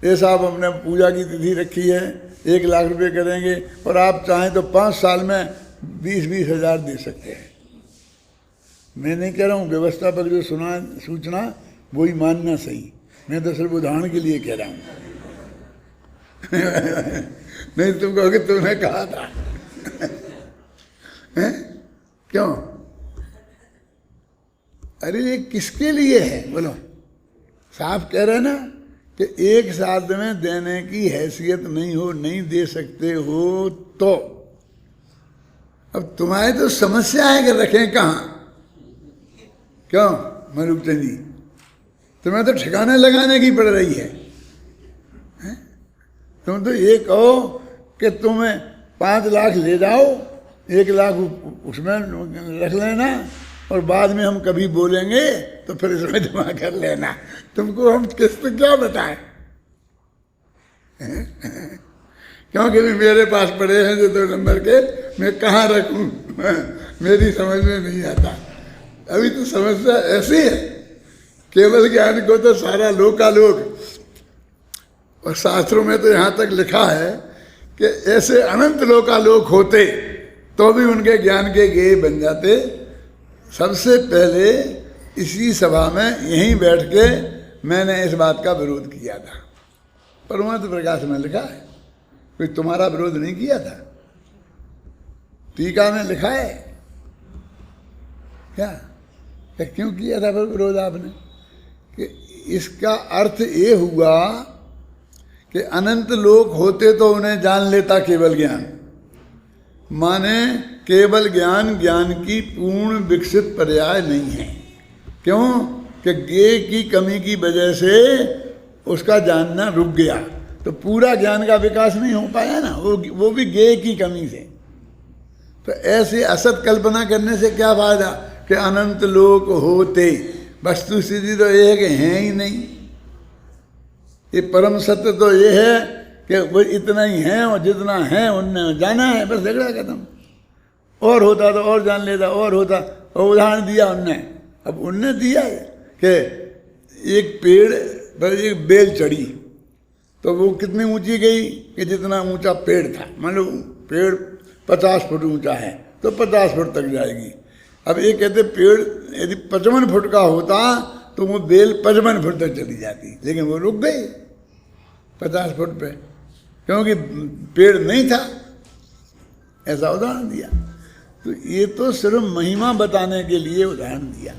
ये साहब हमने पूजा की तिथि रखी है, 1 लाख रुपए करेंगे और आप चाहें तो 5 साल में 20-20 हज़ार दे सकते हैं। मैं नहीं कह रहा हूँ, व्यवस्था पर जो सूचना वही मानना सही। मैं तो सिर्फ उदाहरण के लिए कह रहा हूँ नहीं तुम कहोगे तुमने कहा था क्यों? अरे ये किसके लिए है बोलो? साफ कह रहे ना कि एक साथ में देने की हैसियत नहीं हो, नहीं दे सकते हो तो अब तुम्हारी तो समस्या है कि रखें कहाँ। क्यों मरुचंद जी, तुम्हें तो ठिकाने लगाने की पड़ रही है। तुम तो ये कहो कि तुम्हें 5 लाख ले जाओ, 1 लाख उसमें रख लेना और बाद में हम कभी बोलेंगे तो फिर इसमें जमा कर लेना। तुमको हम किस्त क्या बताएं क्योंकि भी मेरे पास पड़े हैं जो 2 नंबर के, मैं कहाँ रखूं? मेरी समझ में नहीं आता। अभी तो समस्या ऐसी है, केवल ज्ञान को तो सारा लोकालोक, और शास्त्रों में तो यहाँ तक लिखा है कि ऐसे अनंत लोकालोक होते तो भी उनके ज्ञान के गेय बन जाते। सबसे पहले इसी सभा में यहीं बैठ के मैंने इस बात का विरोध किया था। परमात्म प्रकाश में लिखा है, कोई तुम्हारा विरोध नहीं किया था। टीका में लिखा है क्या क्यों किया था विरोध आपने? कि इसका अर्थ ये हुआ कि अनंत लोक होते तो उन्हें जान लेता केवल ज्ञान। माने केवल ज्ञान ज्ञान की पूर्ण विकसित पर्याय नहीं है। क्यों? कि ज्ञेय की कमी की वजह से उसका जानना रुक गया, तो पूरा ज्ञान का विकास नहीं हो पाया ना, वो भी ज्ञेय की कमी से। तो ऐसे असत कल्पना करने से क्या फायदा कि अनंत लोक होते? वस्तु स्थिति तो ये है कि हैं ही नहीं। ये परम सत्य तो ये है कि वो इतना ही है, और जितना है उनने जाना है, बस झगड़ा खत्म। और होता तो और जान लेता, और होता। और उदाहरण दिया उनने, अब उनने दिया है कि एक पेड़ पर एक बेल चढ़ी तो वो कितनी ऊंची गई कि जितना ऊंचा पेड़ था। मान लो पेड़ 50 फुट ऊंचा है तो 50 फुट तक जाएगी। अब ये कहते पेड़ यदि 55 फुट का होता तो वो बेल 55 फुट तक चली जाती, लेकिन वो रुक गई 50 फुट पे, क्योंकि पेड़ नहीं था। ऐसा उदाहरण दिया। तो ये तो सिर्फ महिमा बताने के लिए उदाहरण दिया।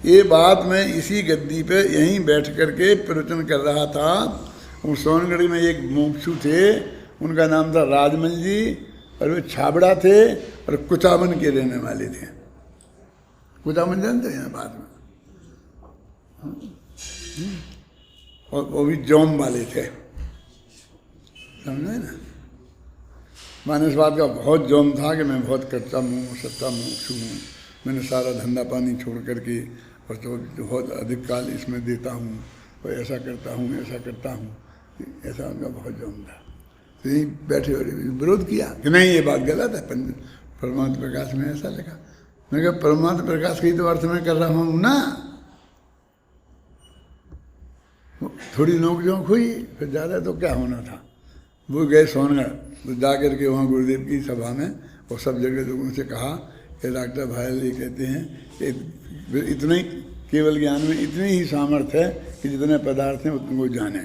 ये बात मैं इसी गद्दी पे यहीं बैठ करके प्रवचन कर रहा था। वो सोनगढ़ में एक मुमुक्षु थे, उनका नाम था राजमल जी, और वो छाबड़ा थे और कुचामन के रहने वाले थे। कुचामन जानते हैं बाद में, और वो भी जौम वाले थे, समझे ना। माने इस बात का बहुत जौम था कि मैं बहुत कच्चा मुँह सच्चा मुमुक्षु हूँ, मैंने सारा धंधा पानी छोड़ करके और तो बहुत अधिक काल इसमें देता हूँ, और ऐसा करता हूँ ऐसा करता हूँ, ऐसा उनका बहुत जौम था। तो यहीं बैठे विरोध किया कि नहीं ये बात गलत है, परमात्मा प्रकाश में ऐसा लिखा। मैं कहा परमात्मा प्रकाश की तो अर्थ में कर रहा हूँ ना। थोड़ी नोक झोंक हुई, फिर ज़्यादा तो क्या होना था। वो गए सोनगढ़, तो जा कर के वहाँ गुरुदेव की सभा में और सब जगह लोगों से कहा कि डॉक्टर भाई ये कहते हैं कि इतने केवल ज्ञान में इतनी ही सामर्थ्य है कि जितने पदार्थ हैं उनको जाने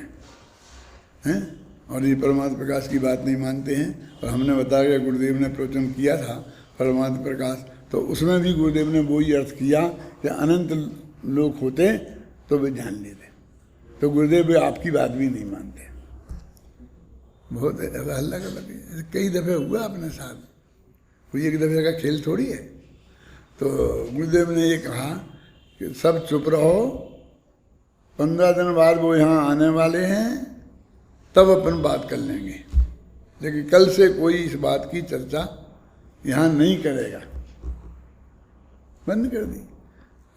हैं, और ये परमात्मा प्रकाश की बात नहीं मानते हैं। और हमने बताया कि गुरुदेव ने प्रवचन किया था परमात्मा प्रकाश, तो उसमें भी गुरुदेव ने वही अर्थ किया कि अनंत लोग होते तो वे जान लेते। तो गुरुदेव भी आपकी बात भी नहीं मानते। बहुत हल्ला का लगे, कई दफ़े हुआ अपने साथ, कोई एक दफ़े का खेल थोड़ी है। तो गुरुदेव ने ये कहा कि सब चुप रहो, 15 दिन बाद वो यहाँ आने वाले हैं, तब अपन बात कर लेंगे, लेकिन कल से कोई इस बात की चर्चा यहाँ नहीं करेगा। बंद कर दी।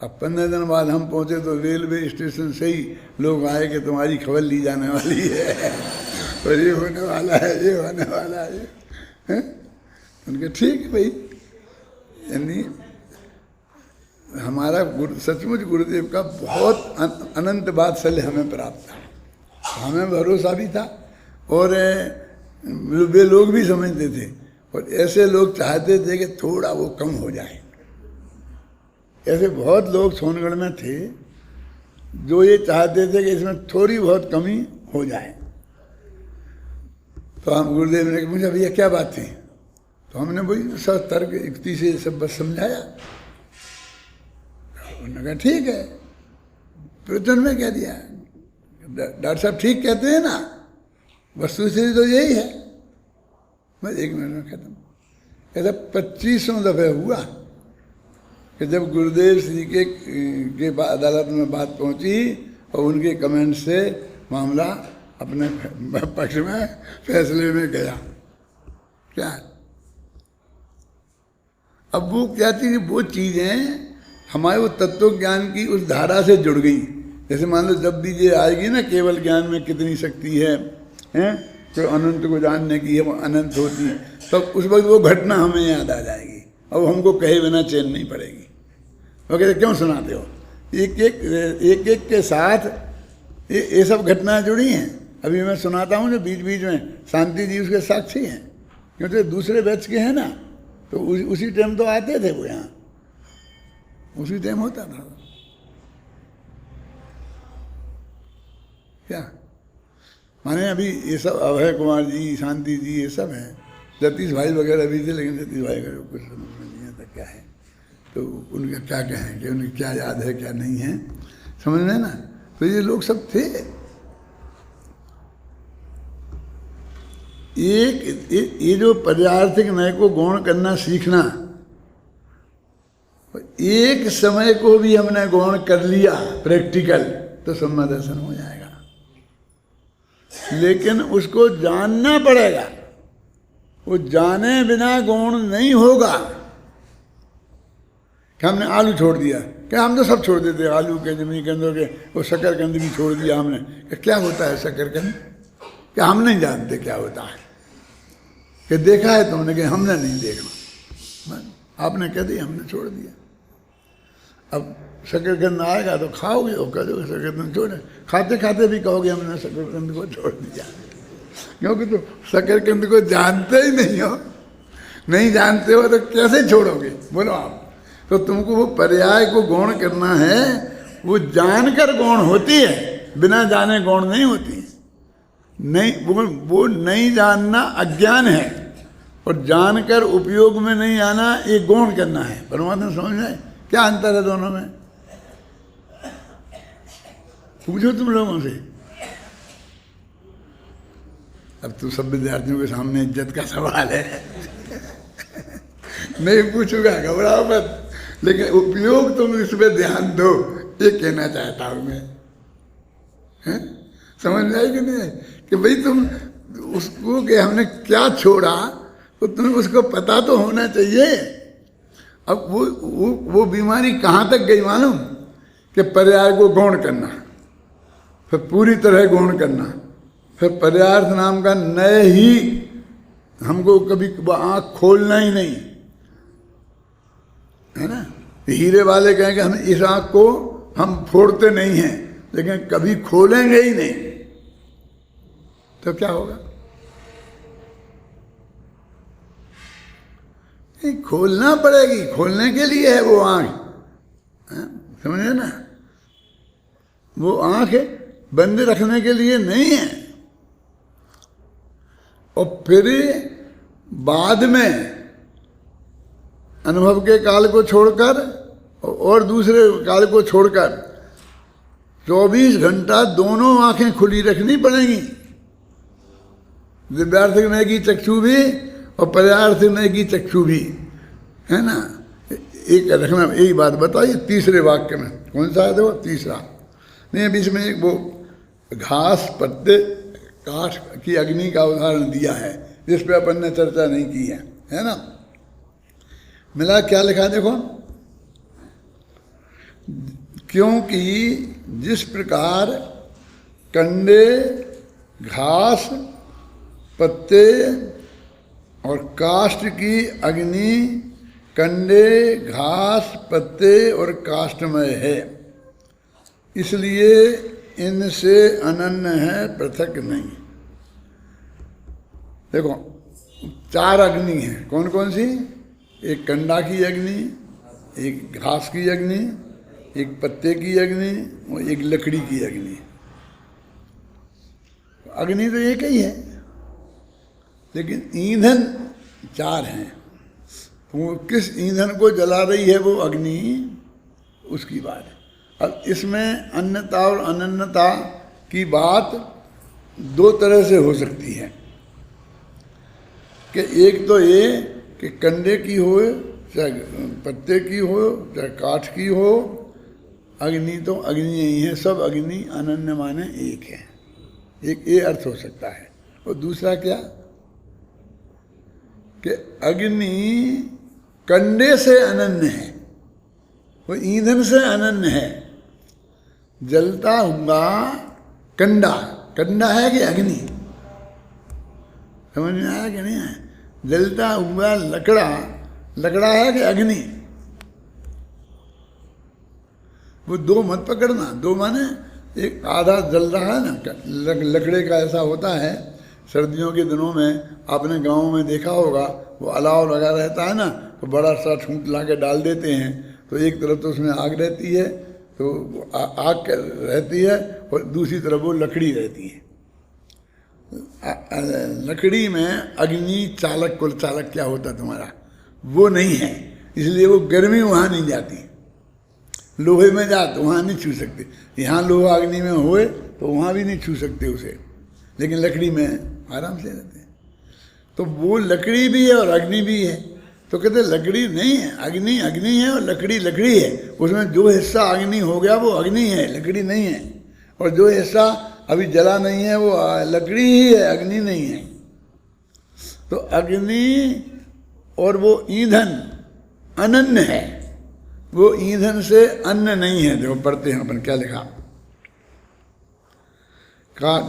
अब 15 दिन बाद हम पहुँचे तो रेलवे स्टेशन से ही लोग आए कि तुम्हारी खबर ली जाने वाली है और ये होने वाला है, ये होने वाला है। उनके ठीक है भाई, यानी हमारा सचमुच गुरुदेव का बहुत अनंत वात्सल्य हमें प्राप्त था, हमें भरोसा भी था, और वे लोग भी समझते थे, और ऐसे लोग चाहते थे कि थोड़ा वो कम हो जाए। ऐसे बहुत लोग सोनगढ़ में थे जो ये चाहते थे कि इसमें थोड़ी बहुत कमी हो जाए। तो हम गुरुदेव ने मुझे भैया क्या बात थी, तो हमने वही सब तर्क युक्ति से सब बस समझाया। उन्होंने कहा ठीक है, प्रवचन में कह दिया, डॉक्टर साहब ठीक कहते हैं ना, वस्तु स्थिति तो यही है। बस 1 मिनट में खत्म। ऐसा 25 दफ़े हुआ कि जब गुरुदेव श्री के अदालत में बात पहुंची और उनके कमेंट से मामला अपने पक्ष में फैसले में गया। क्या अब वो क्या थी, वो चीज़ें हमारे वो तत्व ज्ञान की उस धारा से जुड़ गई। जैसे मान लो जब भी ये आएगी ना केवल ज्ञान में कितनी शक्ति है, तो अनंत को जानने की है, वो अनंत होती है, तब उस वक्त वो घटना हमें याद आ जाएगी और हमको कहे बिना चैन नहीं पड़ेगी। वो कहते क्यों सुनाते हो? एक एक के साथ ये सब घटनाएं जुड़ी हैं। अभी मैं सुनाता हूँ जो बीच बीच में, शांति जी उसके साक्षी हैं, क्योंकि दूसरे बैच के हैं ना, तो उसी टाइम तो आते थे वो यहाँ, उसी टाइम होता था क्या। माने अभी ये सब अभय कुमार जी, शांति जी, ये सब हैं, जतीश भाई वगैरह भी थे, लेकिन जतीश भाई का कुछ समझ में नहीं आता क्या है, तो उनका क्या कहें कि उन्हें क्या याद है क्या नहीं है, समझ में ना। तो ये लोग सब थे। ये जो पर्यार्थिक नय को गौण करना सीखना, एक समय को भी हमने गौण कर लिया प्रैक्टिकल, तो सम्मा दर्शन हो जाएगा। लेकिन उसको जानना पड़ेगा, वो जाने बिना गौण नहीं होगा। कि हमने आलू छोड़ दिया, क्या हम तो सब छोड़ देते, आलू के, जमीकंद के, वो शकरकंद भी छोड़ दिया हमने। क्या होता है शकरकंद? क्या हम नहीं जानते क्या होता है? कि देखा है तुमने? कि हमने नहीं देखा, आपने कह दिया, हमने छोड़ दिया। अब शकरकंद आएगा तो खाओगे, और कहोगे शकरकंद छोड़े, खाते खाते भी कहोगे हमने शकरकंद को छोड़ दिया, क्योंकि तो शकरकंद को जानते ही नहीं हो। नहीं जानते हो तो कैसे छोड़ोगे, बोलो आप। तो तुमको वो पर्याय को गौण करना है, वो जानकर गौण होती है, बिना जाने गौण नहीं होती। नहीं, वो नहीं जानना अज्ञान है, और जानकर उपयोग में नहीं आना ये गौण करना है। परमात्मा समझ में क्या अंतर है दोनों में? पूछो तुम लोगों से। अब तो सब विद्यार्थियों के सामने इज्जत का सवाल है नहीं पूछूंगा, घबराओ मत, लेकिन उपयोग तुम इस पे ध्यान दो, ये कहना चाहता हूं मैं। समझ में आई कि नहीं? कि भाई तुम उसको कि हमने क्या छोड़ा, तो तुम्हें उसको पता तो होना चाहिए। अब वो बीमारी कहाँ तक गई मालूम? कि पर्याय को गौण करना, फिर पूरी तरह गौण करना, फिर पर्यार्थ नाम का नए ही हमको कभी आँख खोलना ही नहीं है ना। हीरे वाले कहेंगे हम इस आँख को हम फोड़ते नहीं हैं, लेकिन कभी खोलेंगे ही नहीं, तो क्या होगा? नहीं, खोलना पड़ेगी, खोलने के लिए है वो आँख, समझे ना। वो आँख बंद रखने के लिए नहीं है। और फिर बाद में अनुभव के काल को छोड़कर और दूसरे काल को छोड़कर 24 घंटा दोनों आंखें खुली रखनी पड़ेंगी। दिव्यार्थिक नय की चक्षु भी और पर्यार्थिक नय की चक्षु भी, है ना। एक रखना, एक बात बताइए तीसरे वाक्य में कौन सा है? वो तीसरा नहीं, बीच में एक वो घास, पत्ते, काठ की अग्नि का उदाहरण दिया है, जिस पे अपन ने चर्चा नहीं की है ना। मिला क्या लिखा देखो, क्योंकि जिस प्रकार कंडे, घास, पत्ते और काष्ठ की अग्नि कंडे, घास, पत्ते और काष्ठमय है, इसलिए इनसे अनन्य है, पृथक नहीं। देखो 4 अग्नि हैं, कौन कौन सी? एक कंडा की अग्नि, एक घास की अग्नि, एक पत्ते की अग्नि और एक लकड़ी की अग्नि। अग्नि तो एक ही है, लेकिन ईंधन 4 हैं। वो किस ईंधन को जला रही है वो अग्नि, उसकी बात है। अब इसमें अन्यता और अनन्यता की बात 2 तरह से हो सकती है। कि एक तो ये कि कंडे की हो, चाहे पत्ते की हो, चाहे काठ की हो, अग्नि तो अग्नि ही है, सब अग्नि अनन्य माने एक है। एक ये अर्थ हो सकता है। और दूसरा क्या कि अग्नि कंडे से अनन्य है, वो ईंधन से अनन्य है। जलता हुआ कंडा, कंडा है कि अग्नि? समझ में आया कि नहीं आया? जलता हुआ लकड़ा, लकड़ा है कि अग्नि? वो दो मत पकड़ना। दो माने एक आधा जल रहा है ना, लकड़े का ऐसा होता है, सर्दियों के दिनों में आपने गाँव में देखा होगा, वो अलाव लगा रहता है ना, तो बड़ा सा ठूंठ ला के डाल देते हैं, तो एक तरफ तो उसमें आग रहती है, तो आग रहती है, और दूसरी तरफ वो लकड़ी रहती है। लकड़ी में अग्नि चालक, कुल चालक क्या होता तुम्हारा, वो नहीं है, इसलिए वो गर्मी वहाँ नहीं जाती। लोहे में जा तो वहाँ नहीं छू सकते, यहाँ लोहा अग्नि में होए तो वहाँ भी नहीं छू सकते उसे, लेकिन लकड़ी में आराम से रहते हैं। तो वो लकड़ी भी है और अग्नि भी है। तो कहते लकड़ी नहीं है, अग्नि अग्नि है और लकड़ी लकड़ी है। उसमें जो हिस्सा अग्नि हो गया वो अग्नि है, लकड़ी नहीं है। और जो हिस्सा अभी जला नहीं है वो लकड़ी ही है, अग्नि नहीं है। तो अग्नि और वो ईंधन अनन्य है, वो ईंधन से अन्न नहीं है। देखो पढ़ते हैं अपन क्या लिखा।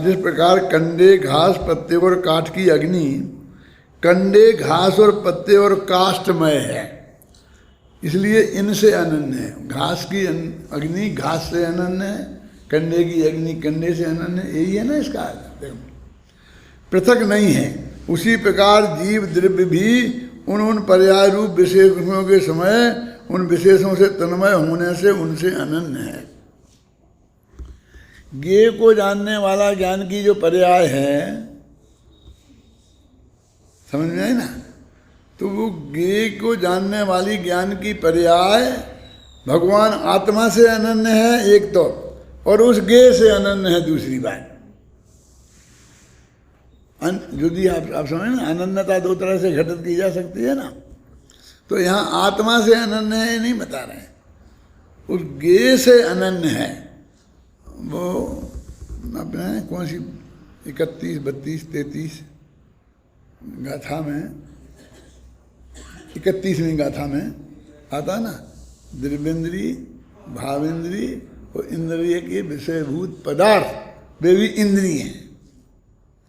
जिस प्रकार कंडे, घास, पत्ते और काठ की अग्नि कंडे, घास और पत्ते और काष्ठमय है, इसलिए इनसे अनन्य है। घास की अग्नि घास से अनन्य है, कंडे की अग्नि कंडे से अनन्य है, यही है ना इसका। देखो पृथक नहीं है। उसी प्रकार जीव द्रव्य भी उन पर्याय रूप विशेषों के समय उन विशेषों से तन्मय होने से उनसे अनन्य है। ज्ञेय को जानने वाला ज्ञान की जो पर्याय है, समझ में आई ना? तो वो ज्ञेय को जानने वाली ज्ञान की पर्याय भगवान आत्मा से अनन्य है एक तो, और उस ज्ञेय से अनन्य है दूसरी बात। यदि आप समझ ना, अनन्यता दो तरह से घटित की जा सकती है ना। तो यहाँ आत्मा से अनन्य है नहीं बता रहे हैं, उस ज्ञेय से अनन्य है। वो अपने कौन सी 31, 32, 33 गाथा में, 31वीं गाथा में आता ना, द्रव्येंद्री, भावेंद्री और इंद्रिय के विषयभूत पदार्थ वे भी इंद्रिय हैं,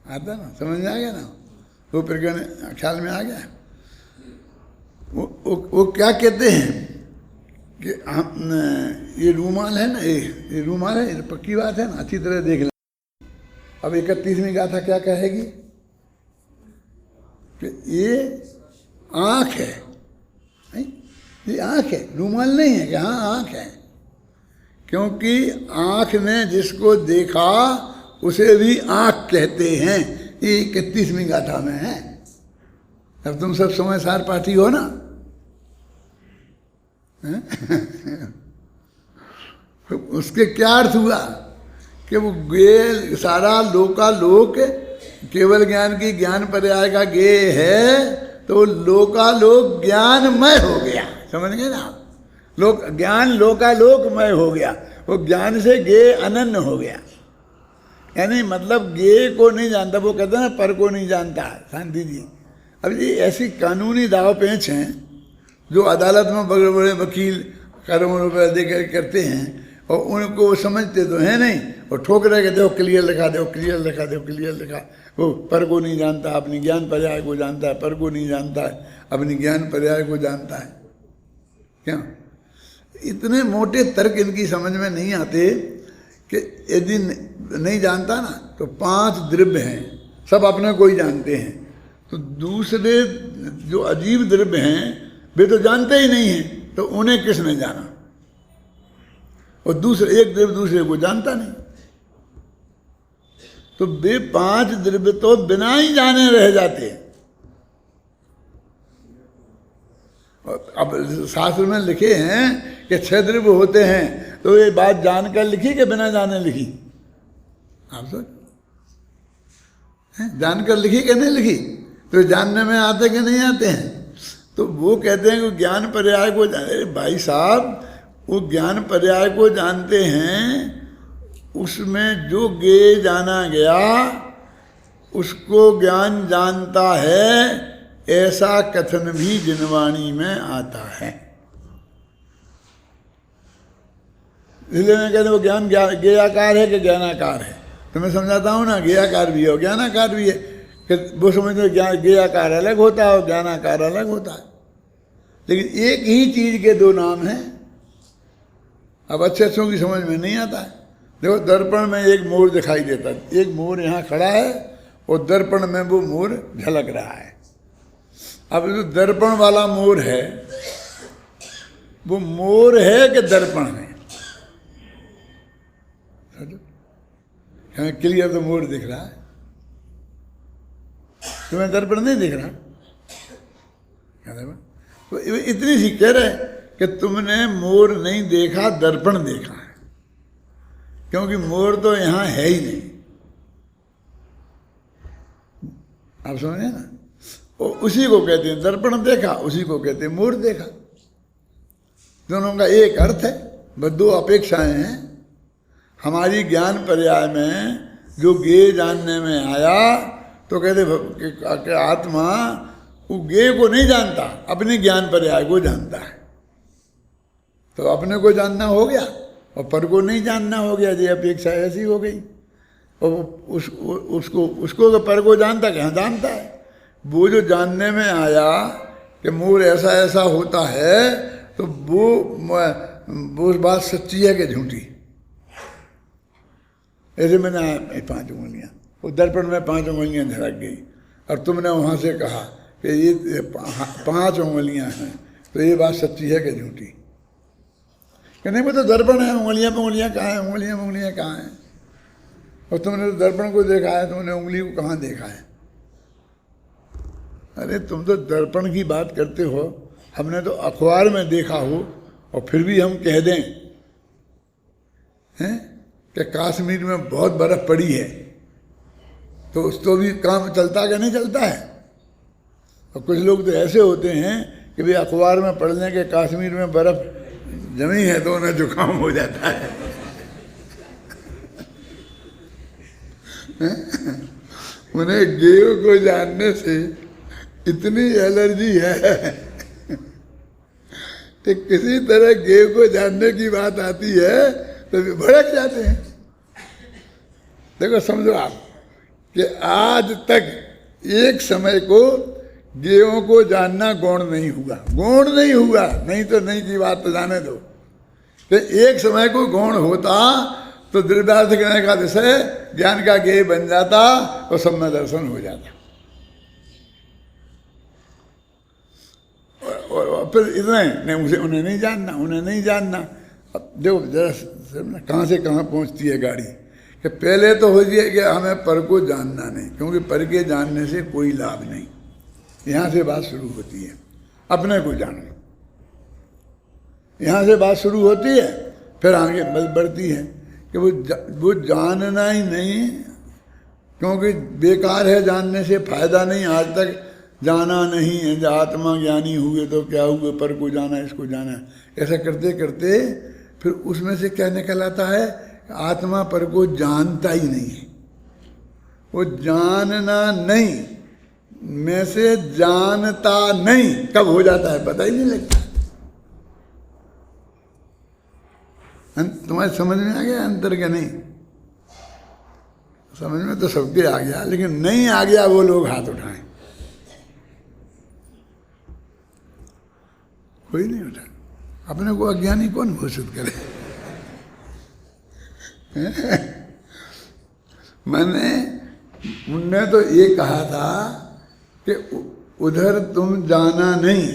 आता ना, समझ में आ गया ना? वो प्रकरण ख्याल में आ गया। वो क्या कहते हैं कि हम ये रूमाल है ना, ये रूमाल है, ये पक्की बात है ना, अच्छी तरह देख लें। अब 31वीं गाथा क्या कहेगी कि ये आँख है, ये आँख है, रूमाल नहीं है कि हाँ आँख है। क्योंकि आँख ने जिसको देखा उसे भी आँख कहते हैं, ये 31वीं गाथा में है। अब तुम सब समझदार पाठी हो ना। तो उसके क्या अर्थ हुआ कि वो ज्ञेय सारा लोकालोक केवल ज्ञान की ज्ञान पर्याय का ज्ञेय है, तो लोकालोक ज्ञानमय हो गया। समझ गए ना? लोक ज्ञान लोकालोकमय हो गया, वो ज्ञान से ज्ञेय अनन्य हो गया। यानी मतलब ज्ञेय को नहीं जानता, वो कहते हैं ना पर को नहीं जानता। शांति जी, अब ये ऐसी कानूनी दाव पेच हैं जो अदालत में बड़े बड़े वकील करोड़ों रुपये देकर करते हैं, और उनको समझते तो हैं नहीं, और ठोक रहे कहते हो क्लियर लिखा दो, क्लियर लिखा दो, क्लियर लिखा। वो पर को नहीं जानता, अपनी ज्ञान पर्याय को जानता है, पर को नहीं जानता है, अपनी ज्ञान पर्याय को जानता है। क्या इतने मोटे तर्क इनकी समझ में नहीं आते कि यदि नहीं जानता ना, तो 5 द्रव्य हैं, सब अपने को ही जानते हैं, तो दूसरे जो अजीब द्रव्य हैं वे तो जानते ही नहीं हैं, तो उन्हें किसने जाना? और दूसरे एक द्रव्य दूसरे को जानता नहीं, तो वे 5 द्रव्य तो बिना ही जाने रह जाते हैं। अब शास्त्र में लिखे हैं कि 6 द्रव्य होते हैं, तो ये बात जानकर लिखी कि बिना जाने लिखी? आप सोच, जानकर लिखी कि नहीं लिखी? तो जानने में आते कि नहीं आते हैं? तो वो कहते हैं कि ज्ञान पर्याय को जाने, भाई साहब वो ज्ञान पर्याय को जानते हैं, उसमें जो ज्ञेय जाना गया उसको ज्ञान जानता है, ऐसा कथन भी जिनवाणी में आता है। इसलिए मैं कहता हूँ ज्ञान ज्ञेयाकार है कि ज्ञानाकार है। तो मैं समझाता हूँ ना, ज्ञेयाकार भी है और ज्ञानाकार भी है। कि वो समझते ज्ञान ज्ञेयाकार अलग होता है और ज्ञानाकार अलग होता है, लेकिन एक ही चीज के दो नाम हैं। अब अच्छे अच्छों की समझ में नहीं आता है। देखो दर्पण में एक मोर दिखाई देता है, एक मोर यहाँ खड़ा है और दर्पण में वो मोर झलक रहा है। अब जो दर्पण वाला मोर है वो मोर है कि दर्पण है? हमें क्लियर तो मोर दिख रहा है, तुम्हें दर्पण नहीं दिख रहा। तो इतनी सी कह रहे कि तुमने मोर नहीं देखा, दर्पण देखा है, क्योंकि मोर तो यहां है ही नहीं। आप समझे ना? और उसी को कहते हैं दर्पण देखा, उसी को कहते हैं मोर देखा। दोनों का एक अर्थ है, बस दो अपेक्षाएं हैं। हमारी ज्ञान पर्याय में जो ज्ञेय जानने में आया तो कहते कि आत्मा वो ज्ञेय को नहीं जानता, अपने ज्ञान पर्याय को जानता है। तो अपने को जानना हो गया और पर को नहीं जानना हो गया, ये अपेक्षा ऐसी हो गई। और उसको तो पर को जानता, कहाँ जानता है? वो जो जानने में आया कि मोर ऐसा ऐसा होता है, तो वो बात सच्ची है कि झूठी? ऐसे मैंने 5 उंगलियां, वो दर्पण में 5 उंगलियां झलक गई और तुमने वहां से कहा कि ये 5 उंगलियां हैं, तो ये बात सच्ची है कि झूठी? कि नहीं, वो तो दर्पण है, उंगलियां पे उंगलियां कहाँ हैं, उंगलियां पे उंगलियां कहाँ हैं? और तुमने तो दर्पण को देखा है, तुमने उंगली को कहाँ देखा है? अरे तुम तो दर्पण की बात करते हो, हमने तो अखबार में देखा हो, और फिर भी हम कह दें हैं कि कश्मीर में बहुत बर्फ पड़ी है, तो उस तो भी काम चलता कि नहीं चलता है? और कुछ लोग तो ऐसे होते हैं कि भाई अखबार में पढ़ने के कश्मीर में बर्फ जमी है तो उन्हें जुकाम हो जाता है। उन्हें गेव को जानने से इतनी एलर्जी है कि किसी तरह गेव को जानने की बात आती है तो भड़क जाते हैं। देखो समझो आप कि आज तक एक समय को गेवों को जानना गौण नहीं हुआ, गौण नहीं हुआ, नहीं तो नहीं की बात तो जाने दो। कि एक समय को गौण होता तो द्रव्यार्थ कहने का विषय ज्ञान का गेय बन जाता और सब में दर्शन हो जाता। और फिर इतने नहीं, उन्हें नहीं जानना, उन्हें नहीं जानना। अब देखो जरा कहाँ से कहाँ पहुँचती है गाड़ी। कि पहले तो हो जाए कि हमें पर को जानना नहीं, क्योंकि पर के जानने से कोई लाभ नहीं। यहाँ से बात शुरू होती है, अपने को जानो, यहाँ से बात शुरू होती है, फिर आगे बढ़ती है कि वो जानना ही नहीं, क्योंकि बेकार है, जानने से फायदा नहीं। आज तक जाना नहीं है, जब आत्मा ज्ञानी हुए तो क्या हुए, पर को जाना, इसको जाना, ऐसा करते करते फिर उसमें से क्या निकल आता है? आत्मा पर को जानता ही नहीं है। वो जानना नहीं में से जानता नहीं कब हो जाता है पता ही नहीं लगता। तुम्हारे समझ में आ गया अंतर क्या? नहीं समझ में तो सबके आ गया, लेकिन नहीं आ गया वो लोग हाथ उठाएं। कोई नहीं उठा। अपने को अज्ञानी कौन घोषित करे? मैंने उनने तो ये कहा था कि उधर तुम जाना नहीं,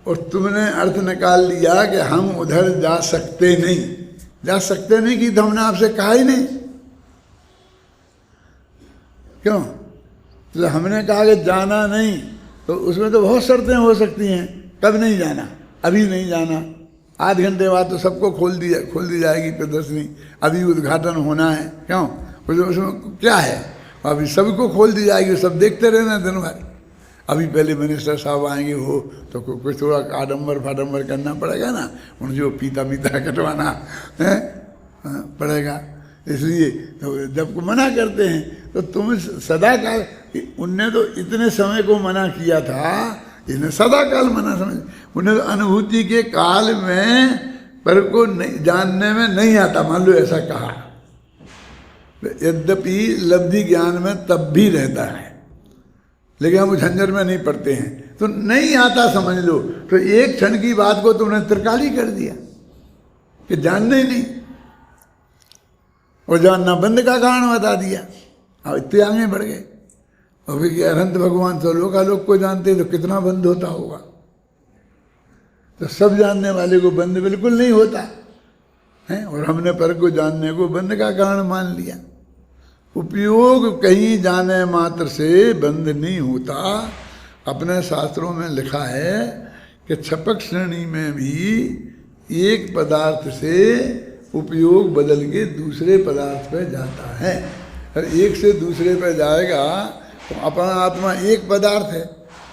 और तुमने अर्थ निकाल लिया कि हम उधर जा सकते नहीं। जा सकते नहीं कि तो हमने आपसे कहा ही नहीं। क्यों? तो हमने कहा कि जाना नहीं, तो उसमें तो बहुत शर्तें हो सकती हैं। कब नहीं जाना? अभी नहीं जाना, आध घंटे बाद तो सबको खोल दी जाएगी प्रदर्शनी, अभी उद्घाटन होना है। क्यों? उसमें क्या है? अभी सबको खोल दी जाएगी, सब देखते रहना दिन भर। अभी पहले मिनिस्टर साहब आएंगे हो तो कुछ थोड़ा आडम्बर फाडम्बर करना पड़ेगा ना, उनसे वो पीता कटवाना है पड़ेगा। इसलिए तो जब मना करते हैं तो तुम सदा काल, उनने तो इतने समय को मना किया था, इसने सदा काल मना समझ। उन्हें तो अनुभूति के काल में पर को नहीं जानने में नहीं आता, मान लो ऐसा कहा यद्यपि लब्धि ज्ञान में तब भी रहता है, लेकिन हम झंझट में नहीं पड़ते हैं। तो नहीं आता समझ लो, तो एक क्षण की बात को तुमने त्रिकाली कर दिया कि जानना ही नहीं, और जानना बंद का कारण बता दिया। अब इतने आगे बढ़ गए। अभी कि अनंत भगवान तो लोकालोक को जानते तो कितना बंद होता होगा। तो सब जानने वाले को बंद बिल्कुल नहीं होता है, और हमने पर को जानने को बंद का कारण मान लिया। उपयोग कहीं जाने मात्र से बंद नहीं होता। अपने शास्त्रों में लिखा है कि छपक श्रेणी में भी एक पदार्थ से उपयोग बदल के दूसरे पदार्थ पर जाता है। और एक से दूसरे पर जाएगा तो अपना आत्मा एक पदार्थ है,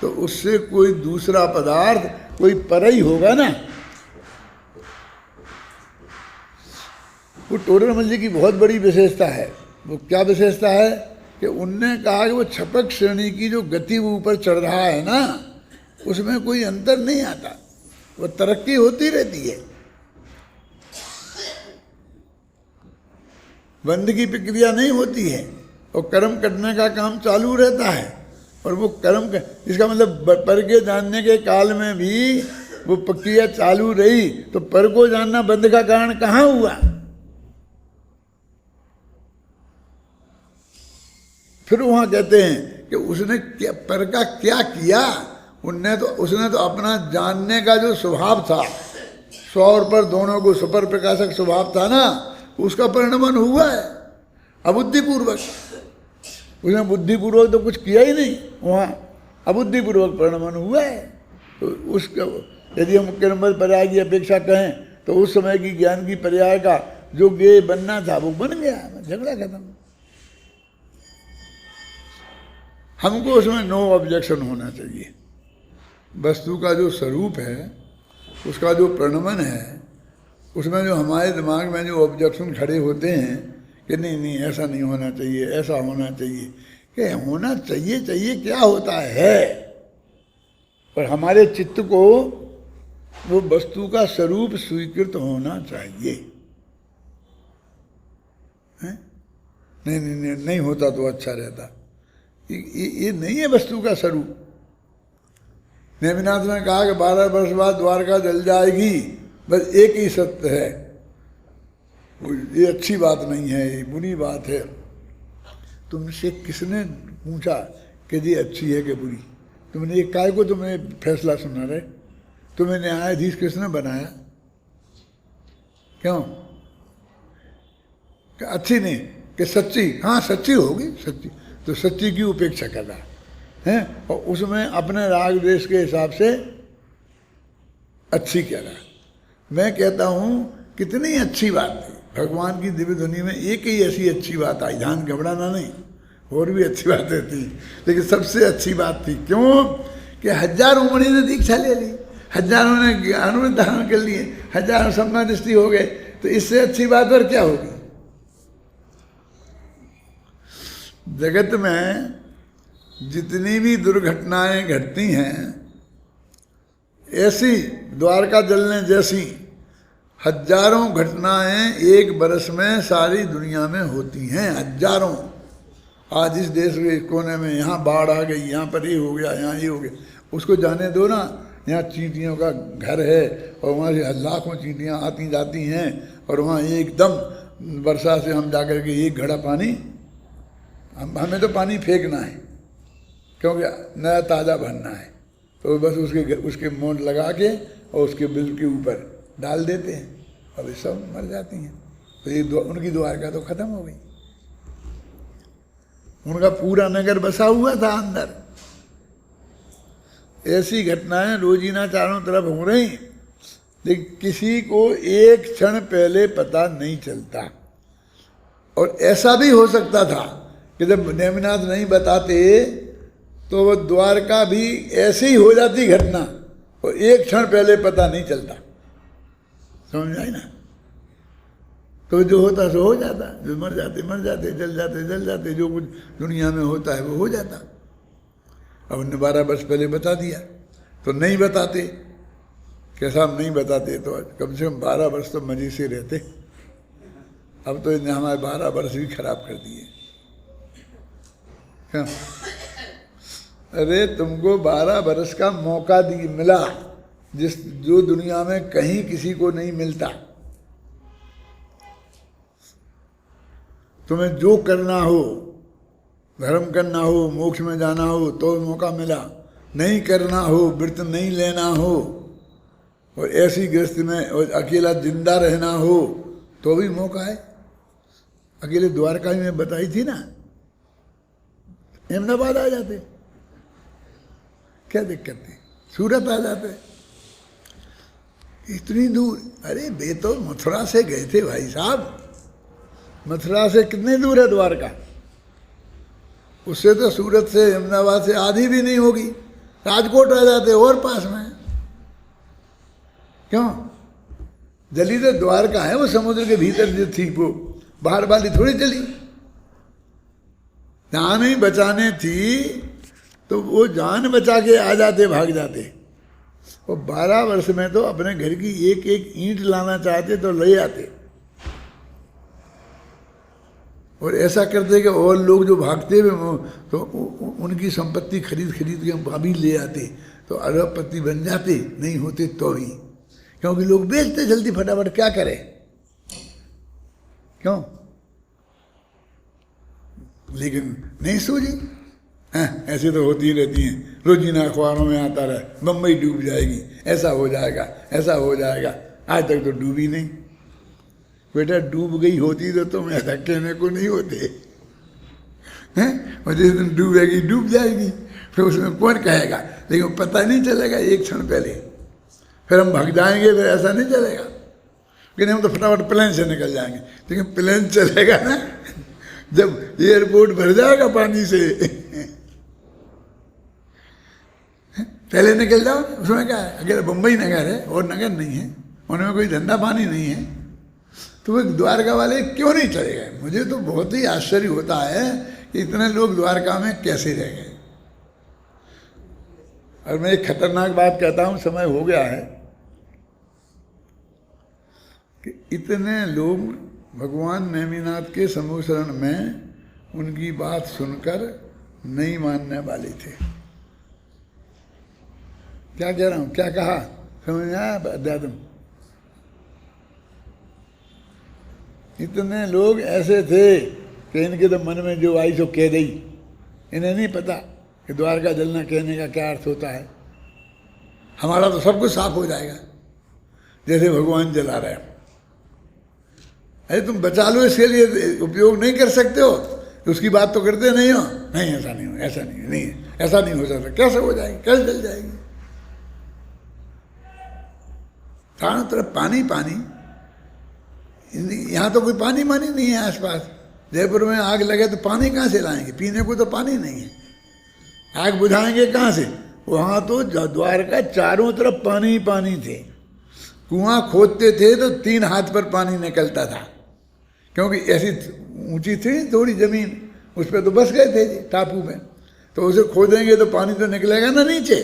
तो उससे कोई दूसरा पदार्थ कोई पर ही होगा ना। वो टोडरमल जी की बहुत बड़ी विशेषता है। वो क्या विशेषता है कि उनने कहा कि वो छपक श्रेणी की जो गति वो ऊपर चढ़ रहा है ना, उसमें कोई अंतर नहीं आता, वो तरक्की होती रहती है। बंद की प्रक्रिया नहीं होती है, और कर्म करने का काम चालू रहता है। और वो कर्म का इसका मतलब पर के जानने के काल में भी वो प्रक्रिया चालू रही, तो पर को जानना बंद का कारण कहाँ हुआ। फिर वहाँ कहते हैं कि उसने क्या पर का क्या किया। उसने तो अपना जानने का जो स्वभाव था, स्व और पर दोनों को सुपर प्रकाशक स्वभाव था ना, उसका परिणमन हुआ है अबुद्धिपूर्वक। उसने बुद्धिपूर्वक तो कुछ किया ही नहीं, वहाँ अबुद्धिपूर्वक परिणमन हुआ है। तो उसका यदि हम मुख्य नंबर पर्याय की अपेक्षा कहें तो उस समय की ज्ञान की पर्याय का जो ज्ञेय बनना था वो बन गया, झगड़ा खत्म। हमको उसमें नो ऑब्जेक्शन होना चाहिए। वस्तु का जो स्वरूप है, उसका जो परिणमन है, उसमें जो हमारे दिमाग में जो ऑब्जेक्शन खड़े होते हैं कि नहीं नहीं ऐसा नहीं होना चाहिए, ऐसा होना चाहिए, कि होना चाहिए क्या होता है। पर हमारे चित्त को वो वस्तु का स्वरूप स्वीकृत होना चाहिए। है? नहीं होता तो अच्छा रहता। ये नहीं है वस्तु का स्वरूप। नेमिनाथ ने कहा कि 12 वर्ष बाद द्वारका जल जाएगी, बस एक ही सत्य है। ये अच्छी बात नहीं है, ये बुरी बात है। तुमसे किसने पूछा कि ये अच्छी है कि बुरी? तुमने एक काय को तुमने फैसला सुना रहे? तुम्हें न्यायाधीश किसने बनाया? क्यों? कि अच्छी नहीं कि सच्ची? हाँ सच्ची होगी, सच्ची तो सच्ची की उपेक्षा कर रहा है, और उसमें अपने राग द्वेष के हिसाब से अच्छी कह रहा है। मैं कहता हूँ कितनी अच्छी बात थी। भगवान की दिव्य ध्वनि में एक ही ऐसी अच्छी बात आई, ध्यान घबराना नहीं, और भी अच्छी बातें थी, लेकिन सबसे अच्छी बात थी क्यों कि हजारों मुनि ने दीक्षा ले ली, हजारों ने ज्ञान धारण कर लिए, हजारों सम्मानिष्टि हो गए, तो इससे अच्छी बात और क्या होगी। जगत में जितनी भी दुर्घटनाएं घटती हैं, ऐसी द्वारका जलने जैसी हजारों घटनाएं एक बरस में सारी दुनिया में होती हैं, हजारों। आज इस देश के कोने में यहाँ बाढ़ आ गई, यहाँ पर ये हो गया, यहाँ ये हो गया, उसको जाने दो ना। यहाँ चींटियों का घर है और वहाँ से लाखों चींटियाँ आती जाती हैं, और वहाँ एकदम वर्षा से हम जाकर के एक घड़ा पानी, हमें तो पानी फेंकना है क्योंकि नया ताज़ा भरना है, तो बस उसके मोड़ लगा के और उसके बिल के ऊपर डाल देते हैं, अब ये सब मर जाती हैं। तो ये उनकी द्वारका तो खत्म हो गई। उनका पूरा नगर बसा हुआ था अंदर। ऐसी घटनाएं रोजीना चारों तरफ हो रही, लेकिन किसी को एक क्षण पहले पता नहीं चलता। और ऐसा भी हो सकता था कि जब नेमिनाथ नहीं बताते तो वो द्वारका भी ऐसे ही हो जाती घटना, और एक क्षण पहले पता नहीं चलता। समझ आई ना? तो जो होता सो हो जाता, जो मर जाते मर जाते, जल जाते, जो कुछ दुनिया में होता है वो हो जाता। अब उन्हें 12 वर्ष पहले बता दिया, तो नहीं बताते, कैसा हम नहीं बताते तो कम से कम 12 वर्ष तो मजे से रहते, अब तो इन्हें हमारे 12 वर्ष भी खराब कर दिए। क्या? अरे तुमको 12 वर्ष का मौका मिला, जो दुनिया में कहीं किसी को नहीं मिलता। तुम्हें जो करना हो, धर्म करना हो, मोक्ष में जाना हो तो मौका मिला, नहीं करना हो, व्रत नहीं लेना हो और ऐसी गृहस्थी में और अकेला जिंदा रहना हो तो भी मौका है। अकेले द्वारका में बताई थी ना, अहमदाबाद आ जाते, क्या दिक्कत थी, सूरत आ जाते, इतनी दूर। अरे वे तो मथुरा से गए थे भाई साहब, मथुरा से कितनी दूर है द्वारका? उससे तो सूरत से अहमदाबाद से आधी भी नहीं होगी, राजकोट आ जाते और पास में। क्यों? जली तो द्वारका है, वो समुद्र के भीतर जो थी वो बाहर वाली थोड़ी चली। जान ही बचाने थी तो वो जान बचा के आ जाते, भाग जाते। और 12 वर्ष में तो अपने घर की एक एक ईंट लाना चाहते तो ले आते। और ऐसा करते कि और लोग जो भागते हुए तो उनकी संपत्ति खरीद के भाभी ले आते तो अरबपति बन जाते, नहीं होते तो भी, क्योंकि लोग बेचते जल्दी फटाफट, क्या करें? क्यों? लेकिन नहीं सूझी। ऐसे तो होती ही रहती हैं, रोजीना अखबारों में आता रहे, बम्बई डूब जाएगी, ऐसा हो जाएगा, ऐसा हो जाएगा। आज तक तो डूबी नहीं। बेटा डूब गई होती तो तुम ऐसा कहने को नहीं होते हैं। और जिस दिन डूबेगी डूब जाएगी, फिर उसमें कौन कहेगा, लेकिन पता नहीं चलेगा एक क्षण पहले। फिर हम भाग जाएंगे, फिर ऐसा नहीं चलेगा कि नहीं हम तो फटाफट प्लेन से निकल जाएंगे। लेकिन प्लेन चलेगा ना जब एयरपोर्ट भर जाएगा पानी से। पहले निकल जाओ, उसमें क्या है? अगर बम्बई नगर है और नगर नहीं है, उनमें कोई धंधा पानी नहीं है, तो वो द्वारका वाले क्यों नहीं चले गए? मुझे तो बहुत ही आश्चर्य होता है कि इतने लोग द्वारका में कैसे रह गए। और मैं एक खतरनाक बात कहता हूँ, समय हो गया है, कि इतने लोग भगवान नेमिनाथ के समूह शरण में उनकी बात सुनकर नहीं मानने वाले थे। क्या कह रहा हूँ, क्या कहा, समझ में आया अध्यात्म? इतने लोग ऐसे थे कि इनके तो मन में जो आई सो कह दी। इन्हें नहीं पता कि द्वारका जलना कहने का क्या अर्थ होता है। हमारा तो सब कुछ साफ हो जाएगा जैसे भगवान जला रहे हैं। अरे तुम बचा लो, इसके लिए उपयोग नहीं कर सकते हो, उसकी बात तो करते नहीं हो। नहीं ऐसा नहीं हो, ऐसा नहीं ऐसा नहीं हो सकता। कैसे हो जाएगी, कैसे जल जाएगी? चारों तरफ पानी पानी, यहाँ तो कोई पानी मानी नहीं है आसपास। जयपुर में आग लगे तो पानी कहाँ से लाएंगे? पीने को तो पानी नहीं है, आग बुझाएंगे कहाँ से? वहाँ तो द्वारका चारों तरफ पानी ही पानी थे। कुआं खोदते थे तो 3 हाथ पर पानी निकलता था, क्योंकि ऐसी ऊंची थी थोड़ी जमीन, उस पर तो बस गए थे टापू में, तो उसे खोदेंगे तो पानी तो निकलेगा ना नीचे।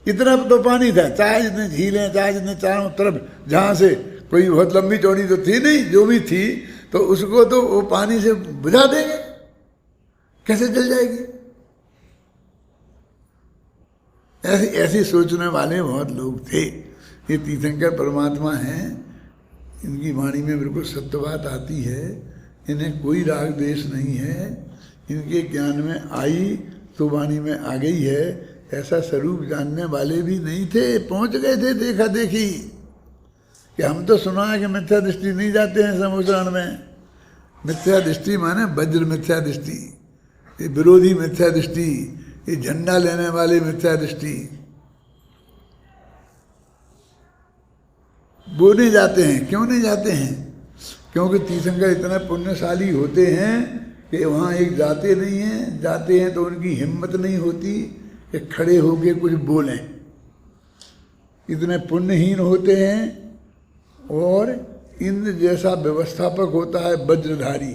इतना तो पानी था, चाहे जितने झीलें, चाहे जितने चारों तरफ, जहाँ से कोई बहुत लंबी चौड़ी तो थी नहीं, जो भी थी तो उसको तो वो पानी से बुझा देंगे, कैसे जल जाएगी? ऐसी सोचने वाले बहुत लोग थे। ये तीर्थंकर परमात्मा हैं, इनकी वाणी में बिल्कुल सत्य बात आती है। इन्हें कोई राग द्वेष नहीं है, इनके ज्ञान में आई तो वाणी में आ गई है। ऐसा स्वरूप जानने वाले भी नहीं थे, पहुंच गए थे देखा देखी। कि हम तो सुना है कि मिथ्या दृष्टि नहीं जाते हैं समुद्रण में। मिथ्या दृष्टि माने वज्र मिथ्या दृष्टि, ये विरोधी मिथ्या दृष्टि, ये झंडा लेने वाले मिथ्या दृष्टि, वो नहीं जाते हैं। क्यों नहीं जाते हैं? क्योंकि तीर्थंकर इतने पुण्यशाली होते हैं कि वहाँ एक जाते नहीं हैं, जाते हैं तो उनकी हिम्मत नहीं होती कि खड़े होके कुछ बोलें। इतने पुण्यहीन होते हैं। और इंद्र जैसा व्यवस्थापक होता है वज्रधारी,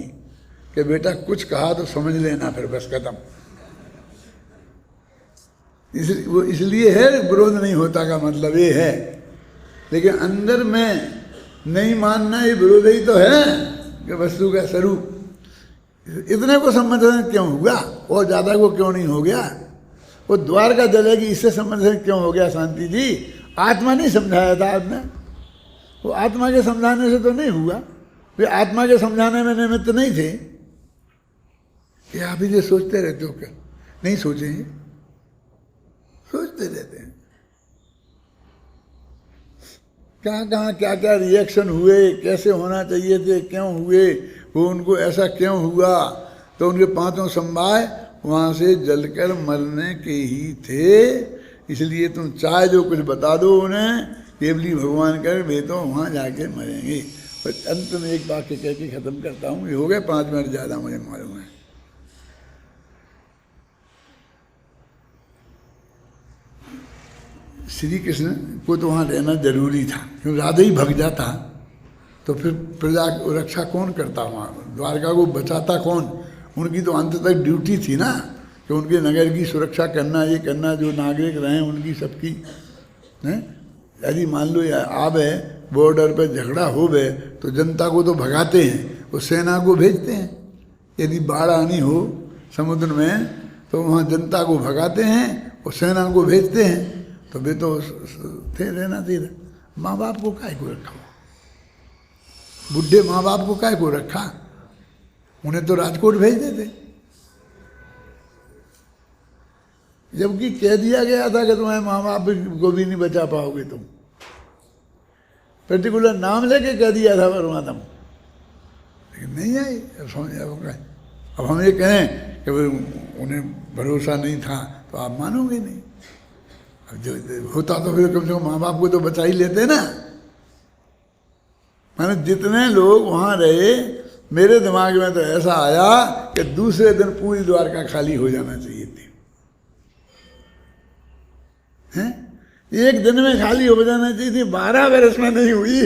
कि बेटा कुछ कहा तो समझ लेना, फिर बस खत्म। इसलिए है विरोध नहीं होता का मतलब ये है। लेकिन अंदर में नहीं मानना ये विरोध ही तो है कि वस्तु का स्वरूप इतने को संबंधन क्यों हुआ और ज़्यादा को क्यों नहीं हो गया? वो द्वार का जलेगी इससे संबंधन क्यों हो गया? शांति जी, आत्मा नहीं समझाया था आपने, वो आत्मा के समझाने से तो नहीं हुआ, वे आत्मा के समझाने में निमित्त नहीं थे। कि आप ये सोचते रहते हो क्या? नहीं सोचेंगे, सोचते रहते हैं। कहाँ कहाँ क्या क्या रिएक्शन हुए, कैसे होना चाहिए थे, क्यों हुए, वो उनको ऐसा क्यों हुआ, तो उनके पांचों संवाय वहाँ से जलकर मरने के ही थे। इसलिए तुम चाहे जो कुछ बता दो उन्हें, केवली भगवान कर, वे तो वहाँ जाके मरेंगे। पर अंत में एक वाक्य कह के खत्म करता हूँ, ये हो गए 5 मिनट ज़्यादा मुझे मालूम है। श्री कृष्ण को तो वहाँ रहना जरूरी था, क्योंकि राधे ही भग जाता तो फिर प्रजा की रक्षा कौन करता, वहाँ द्वारका को बचाता कौन? उनकी तो अंत तक ड्यूटी थी ना कि उनके नगर की सुरक्षा करना, ये करना, जो नागरिक रहे उनकी सबकी हैं। यदि मान लो आप है बॉर्डर पर झगड़ा हो गए तो जनता को तो भगाते हैं, वो सेना को भेजते हैं। यदि बाढ़ आनी हो समुद्र में तो वहाँ जनता को भगाते हैं और सेना को भेजते हैं। तो वे तो थे रहना चाहिए। माँ बाप को काय को रखा, बुढ़े माँ बाप को काय को रखा, उन्हें तो राजकोट भेज देते। जबकि कह दिया गया था कि तुम्हारे माँ बाप को भी नहीं बचा पाओगे तुम, पर्टिकुलर नाम लेके कह दिया था परमात्मा, लेकिन नहीं आई। अब हम ये कहें कि उन्हें भरोसा नहीं था तो आप मानोगे नहीं। अब जो होता तो फिर कम से कम माँ बाप को तो बचा ही लेते ना। मैंने जितने लोग वहाँ रहे, मेरे दिमाग में तो ऐसा आया कि दूसरे दिन पूरी द्वारका खाली हो जाना चाहिए थी। हैं? एक दिन में खाली हो जाना चाहिए थी, 12 वर्ष में नहीं हुई।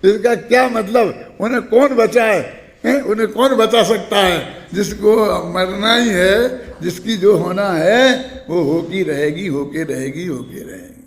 इसका क्या मतलब? उन्हें कौन बचाए? उन्हें कौन बचा सकता है? जिसको मरना ही है, जिसकी जो होना है वो होके रहेगी, होके रहेगी, होके रहेगी।